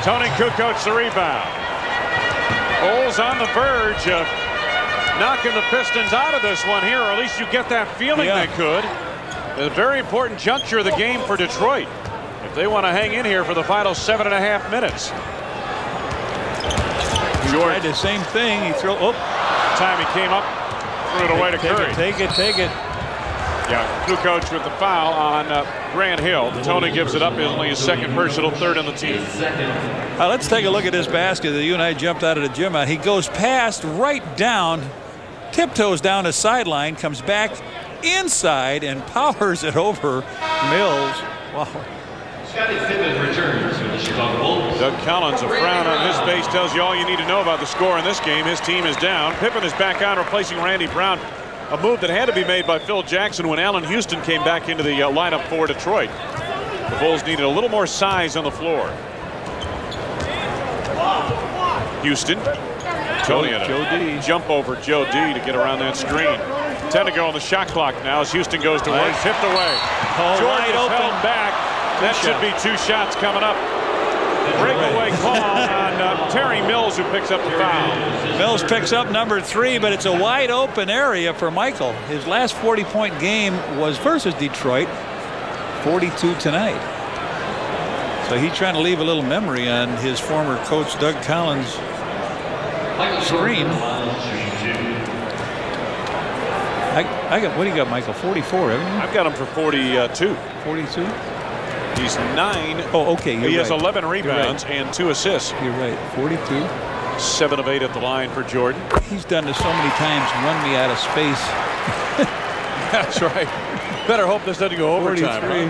Tony Kukoc the rebound. Bulls on the verge of knocking the Pistons out of this one here, or at least you get that feeling they could. A very important juncture of the game for Detroit if they want to hang in here for the final 7.5 minutes. He tried the same thing. He threw. Oh, time he came up, threw it away to Curry. Take it. Yeah, Kukoc with the foul on Grant Hill. Tony gives it up. Only his second personal, 3rd on the team. Let's take a look at this basket that you and I jumped out of the gym on. He goes past, right down, tiptoes down the sideline, comes back inside and powers it over Mills. Wow. Scottie Pippen returns for the Chicago Bulls. Doug Collins, a frown on his face tells you all you need to know about the score in this game. His team is down. Pippen is back on, replacing Randy Brown. A move that had to be made by Phil Jackson when Allen Houston came back into the lineup for Detroit. The Bulls needed a little more size on the floor. Houston. Tony had a jump over Joe D to get around that screen. 10 to go on the shot clock now as Houston goes to work. Tipped away. Jordan is held back. That should be 2 shots coming up. Breakaway call on Terry Mills, who picks up the foul. Mills picks up number 3, but it's a wide open area for Michael. His last 40-point game was versus Detroit, 42 tonight. So he's trying to leave a little memory on his former coach Doug Collins' screen. I got, what do you got, Michael? 44, haven't you? I've got him for 42. 42? He's 9. Oh, okay. He has 11 rebounds and 2 assists. You're right. 42. 7 of 8 at the line for Jordan. He's done this so many times, run me out of space. That's right. Better hope this doesn't go overtime. 43.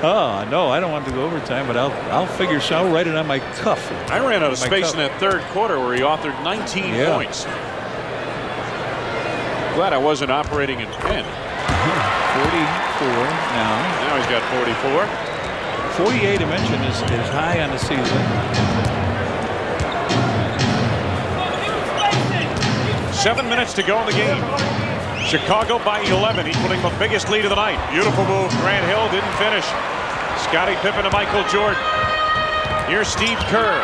Oh, no, I don't want to go overtime, but I'll figure so. I'll write it on my cuff. I ran out of space in that 3rd quarter where he authored 19 points. Glad I wasn't operating in pen. 44 now. Now he's got 44. 48 I mentioned is high on the season. 7 minutes to go in the game. Chicago by 11, equaling the biggest lead of the night. Beautiful move. Grant Hill didn't finish. Scottie Pippen to Michael Jordan. Here's Steve Kerr.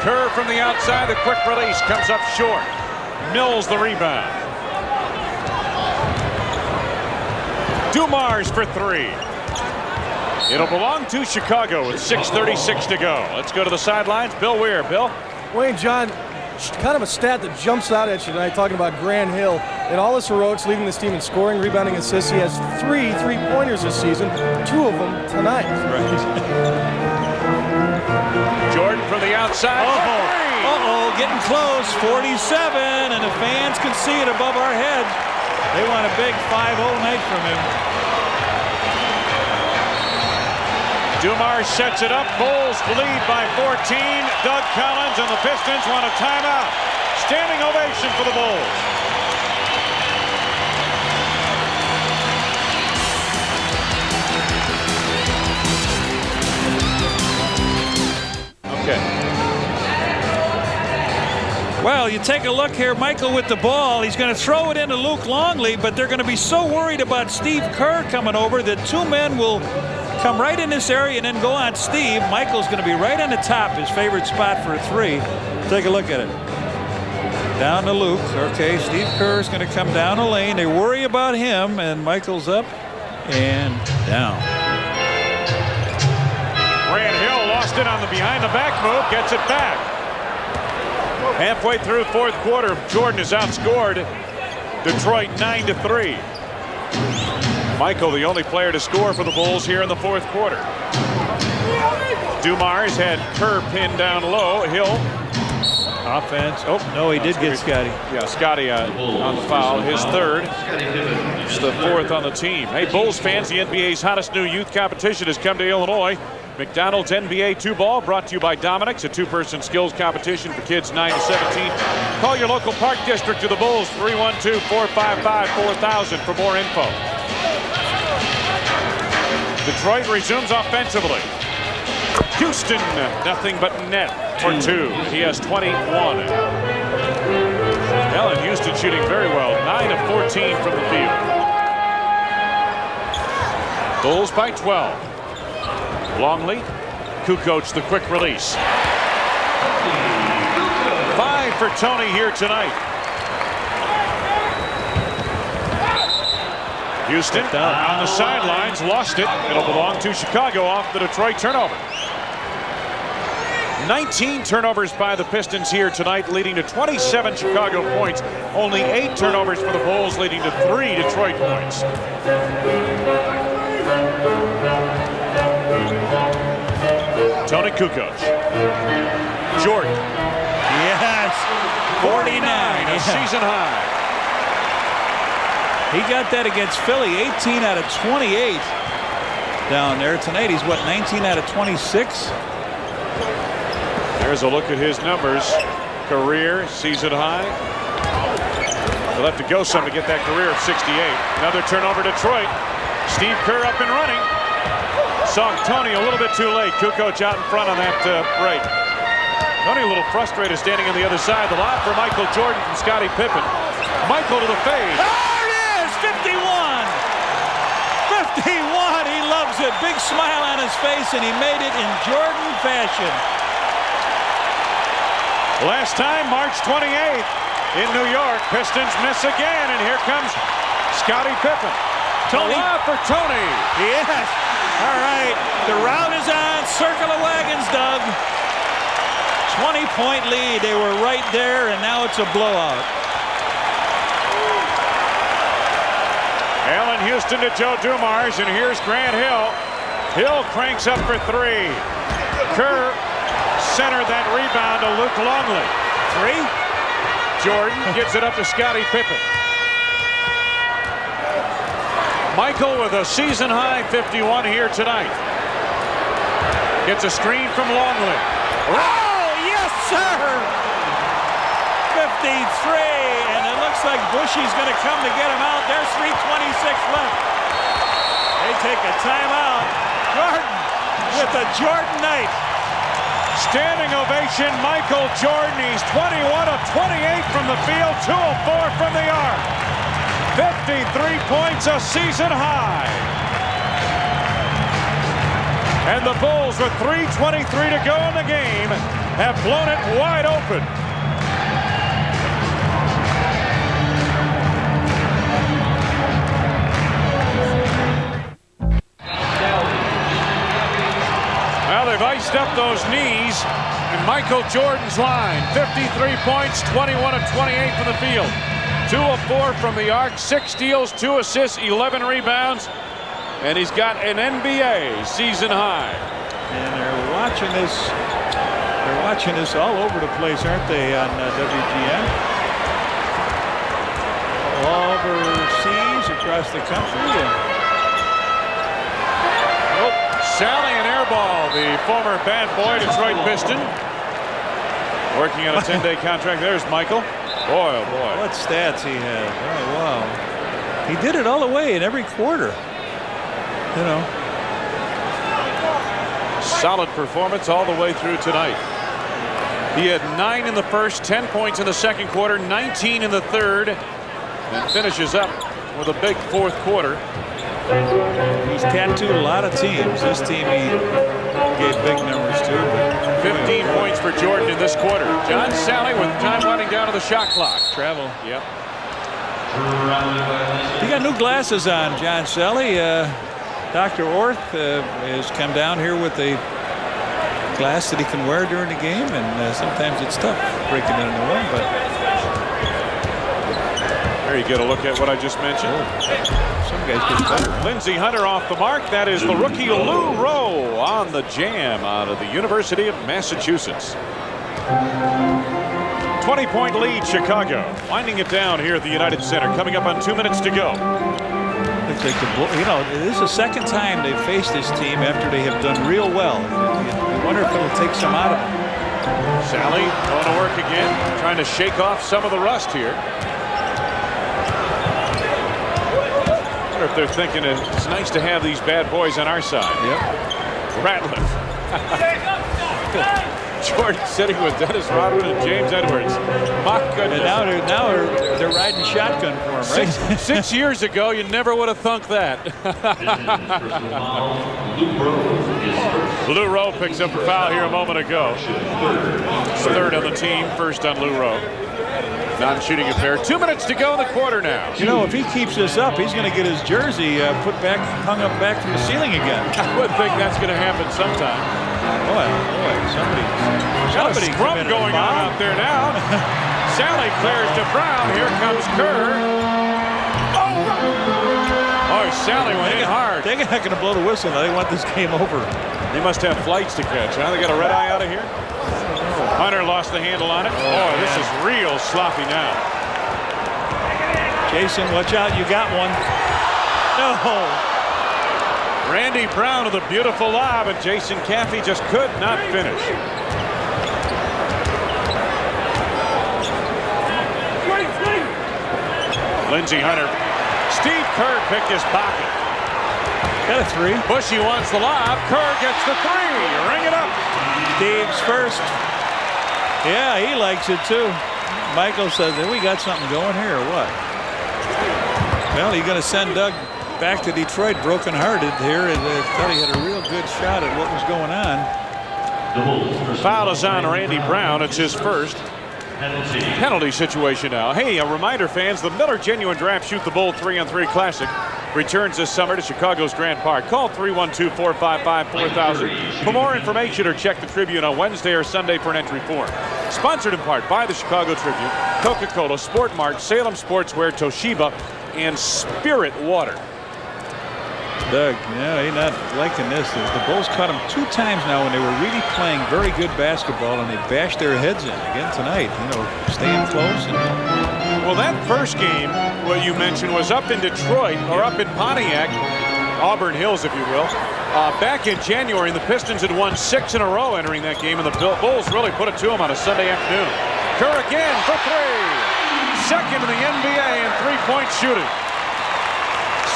Kerr from the outside. The quick release comes up short. Mills the rebound. Dumars for 3. It'll belong to Chicago with 6:36 to go. Let's go to the sidelines. Bill Weir. Bill. Wayne, John, kind of a stat that jumps out at you tonight talking about Grant Hill. In all his heroics leading this team in scoring, rebounding, assists, he has 3 3-pointers this season, 2 of them tonight. Right. Jordan from the outside. Uh-oh, getting close. 47, and the fans can see it above our heads. They want a big 5-0 night from him. Dumars sets it up. Bulls lead by 14. Doug Collins and the Pistons want a timeout. Standing ovation for the Bulls. Okay. Well, you take a look here, Michael with the ball. He's going to throw it into Luke Longley, but they're going to be so worried about Steve Kerr coming over that 2 men will come right in this area and then go on Steve. Michael's going to be right on the top, his favorite spot for a 3. Take a look at it. Down to Luke. Okay, Steve Kerr is going to come down the lane. They worry about him, and Michael's up and down. lost it on the behind-the-back move, gets it back. Halfway through fourth quarter, Jordan has outscored Detroit 9-3. Michael, the only player to score for the Bulls here in the fourth quarter. Dumars had Kerr pinned down low. Hill. Offense. Oh, no, he did get Scottie. Yeah, Scottie on the foul. His third. It's the fourth on the team. Hey, Bulls fans, the NBA's hottest new youth competition has come to Illinois. McDonald's NBA 2-ball brought to you by Dominic's, a two-person skills competition for kids 9 to 17. Call your local park district to the Bulls, 312-455-4000 for more info. Detroit resumes offensively. Houston, nothing but net for 2. He has 21. Allen Houston shooting very well, 9 of 14 from the field. Bulls by 12. Longley, Kukoc the quick release. 5 for Tony here tonight. Houston on the sidelines, lost it. It'll belong to Chicago off the Detroit turnover. 19 turnovers by the Pistons here tonight, leading to 27 Chicago points. Only 8 turnovers for the Bulls, leading to 3 Detroit points. Tony Kukoc. Jordan. Yes. 49, a season high. He got that against Philly, 18 out of 28 down there. Tonight he's what, 19 out of 26? There's a look at his numbers. Career season high. He'll have to go some to get that career of 68. Another turnover, Detroit. Steve Kerr up and running. Saw Tony a little bit too late. Kukoc out in front on that break. Tony a little frustrated standing on the other side. The lob for Michael Jordan from Scottie Pippen. Michael to the fade. There it is, 51. 51, he loves it. Big smile on his face, and he made it in Jordan fashion. Last time, March 28th in New York. Pistons miss again, and here comes Scottie Pippen. Tony. For Tony. Yes. All right. The route is on. Circle of wagons, Doug. 20-point lead. They were right there, and now it's a blowout. Allen Houston to Joe Dumars, and here's Grant Hill. Hill cranks up for 3. Kerr centered that rebound to Luke Longley. 3. Jordan gives it up to Scottie Pippen. Michael with a season-high 51 here tonight. Gets a screen from Longley. Oh, yes, sir! 53, and it looks like Bushy's going to come to get him out. There's 3:26 left. They take a timeout. Jordan with a Jordan night. Standing ovation, Michael Jordan. He's 21 of 28 from the field, 2 of 4 from the arc. 53 points, a season high. And the Bulls, with 3:23 to go in the game, have blown it wide open. Now they've iced up those knees in Michael Jordan's line. 53 points, 21 of 28 from the field. 2 of 4 from the arc, 6 steals, 2 assists, 11 rebounds, and he's got an NBA season high. And they're watching this. They're watching this all over the place, aren't they, on WGN? All overseas, across the country. Sally and airball, the former bad boy Detroit Piston, working on a 10-day contract. There's Michael. Boy, oh boy. What stats he has. Oh, wow. He did it all the way in every quarter. You know. Solid performance all the way through tonight. He had 9 in the first, 10 points in the second quarter, 19 in the third, and finishes up with a big fourth quarter. He's tattooed a lot of teams. This team he gave big numbers to. 15 points for Jordan in this quarter. John Sally with time winding down to the shot clock. Travel. Yep. He got new glasses on, John Sally. Dr. Orth has come down here with a glass that he can wear during the game, and sometimes it's tough breaking it into one. But there you get a look at what I just mentioned. Some guys get better. Lindsey Hunter off the mark. That is the rookie Lou Rowe on the jam out of the University of Massachusetts. 20-point lead, Chicago. Winding it down here at the United Center. Coming up on 2 minutes to go. Looks like this is the second time they've faced this team after they have done real well. I wonder if it'll take some out of them. Sally going to work again, trying to shake off some of the rust here. I wonder if they're thinking it's nice to have these bad boys on our side. Yep. Ratliff. Jordan sitting with Dennis Rodman and James Edwards. My goodness. And now they're riding shotgun for him, right? 6 years ago, you never would have thunk that. Lou Rowe picks up a foul here a moment ago. Third on the team, first on Lou Rowe. Non-shooting affair. 2 minutes to go in the quarter now. You know, if he keeps this up, he's going to get his jersey hung up back from the ceiling again. I would think that's going to happen sometime. Boy, somebody scrum going on out there now. Sally clears to Brown. Here comes Kerr. Oh, Sally went in hard. They're not going to blow the whistle now. They want this game over. They must have flights to catch. Huh? They got a red eye out of here. Hunter lost the handle on it. Oh, this is real sloppy now. Jason, watch out. You got one. No. Randy Brown with a beautiful lob, and Jason Caffey just could not finish. Lindsey Hunter. Steve Kerr picked his pocket. Got a three. Bushy wants the lob. Kerr gets the three. Ring it up. Steve's first. Yeah, he likes it too. Michael says, "We got something going here or what?" Well, you're going to send Doug back to Detroit broken-hearted here, and thought he had a real good shot at what was going on. Foul is on Randy Brown. It's his first penalty situation now. Hey, a reminder, fans, the Miller Genuine Draft Shoot the Bull 3-on-3 Classic returns this summer to Chicago's Grant Park. Call 312-455-4000 for more information, or check the Tribune on Wednesday or Sunday for an entry form. Sponsored in part by the Chicago Tribune, Coca-Cola, Sport Mart, Salem Sportswear, Toshiba, and Spirit Water. Doug, yeah, he's not liking this. The Bulls caught him 2 times now when they were really playing very good basketball, and they bashed their heads in again tonight. You know, staying close. Well, that first game, what you mentioned, was up in Detroit, or up in Pontiac, Auburn Hills, if you will. Back in January, and the Pistons had won 6 in a row entering that game, and the Bulls really put it to them on a Sunday afternoon. Kerr again for 3. Second in the NBA in three-point shooting.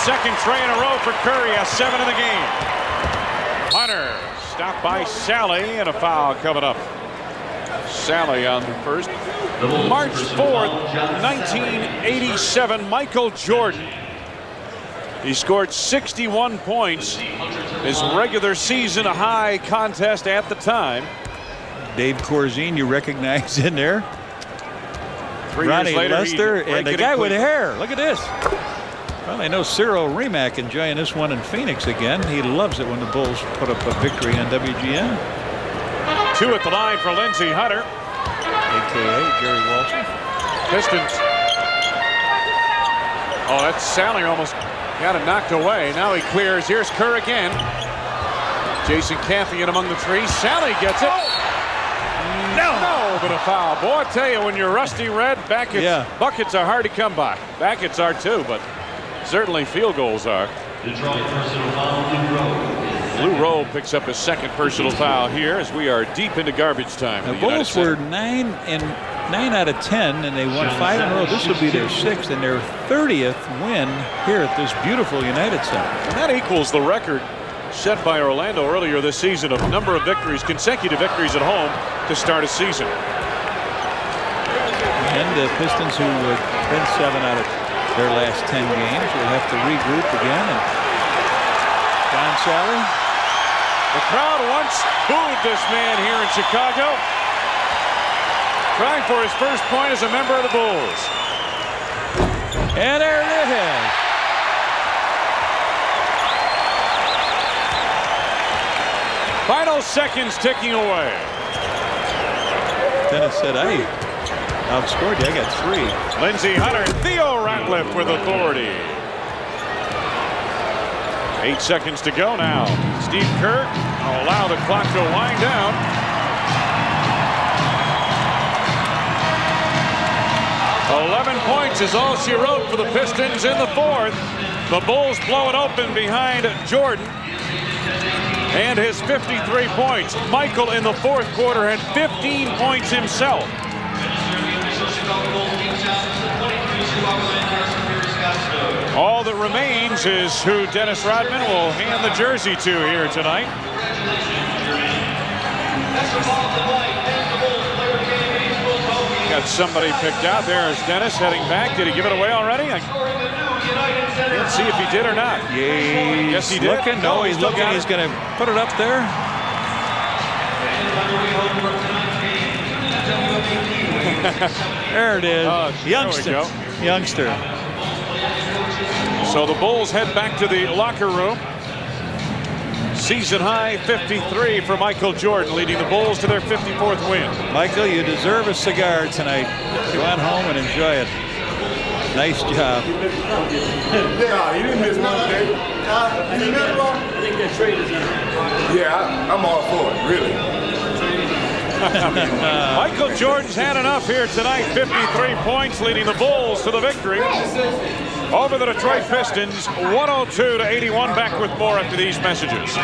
Second tray in a row for Curry, has 7 in the game. Hunter stopped by Sally, and a foul coming up. Sally on the first. March 4th, 1987, Michael Jordan. He scored 61 points. His regular season high contest at the time. Dave Corzine, you recognize in there. 3 Ronnie years later, Lester, and the guy with hair. Look at this. Well, I know Cyril Remack enjoying this one in Phoenix again. He loves it when the Bulls put up a victory on WGN. 2 at the line for Lindsey Hunter. A.K.A. Jerry Walter. Pistons. Oh, that's Sally almost got it knocked away. Now he clears. Here's Kerr again. Jason Caffey in among the trees. Sally gets it. No, but a foul. Boy, I tell you, when you're rusty red, buckets are hard to come by. Buckets are too, but certainly field goals are. Lou Rowe picks up his second personal foul here as we are deep into garbage time. The Bulls were 9 out of 10, and they won 5 in a row. This will be their 6th and their 30th win here at this beautiful United Center. And that equals the record set by Orlando earlier this season of number of victories, consecutive victories at home to start a season. And the Pistons, who have been 7 out of their last 10 games, will have to regroup again. And John Sally. The crowd once booed this man here in Chicago, trying for his first point as a member of the Bulls. And there it is. Final seconds ticking away. Dennis said, I outscored you. I got 3. Lindsey Hunter, Theo Ratliff with authority. 8 seconds to go now. Steve Kerr will allow the clock to wind down. "11 points is all she wrote for the Pistons in the 4th. The Bulls blow it open behind Jordan and his 53 points. Michael in the 4th quarter had 15 points himself. All that remains is who Dennis Rodman will hand the jersey to here tonight. Got somebody picked out there as Dennis heading back. Did he give it away already? I can't see if he did or not. Yes, he did. Looking. No, he's looking. He's going to put it up there. There it is. Youngster. Youngster. So the Bulls head back to the locker room. Season high 53 for Michael Jordan, leading the Bulls to their 54th win. Michael, you deserve a cigar tonight. Go on home and enjoy it. Nice job. Yeah, you didn't miss one day. You didn't miss one? I think that trade is in. Yeah, I'm all for it, really. Michael Jordan's had enough here tonight. 53 points, leading the Bulls to the victory over the Detroit Pistons. 102-81. Back with more after these messages.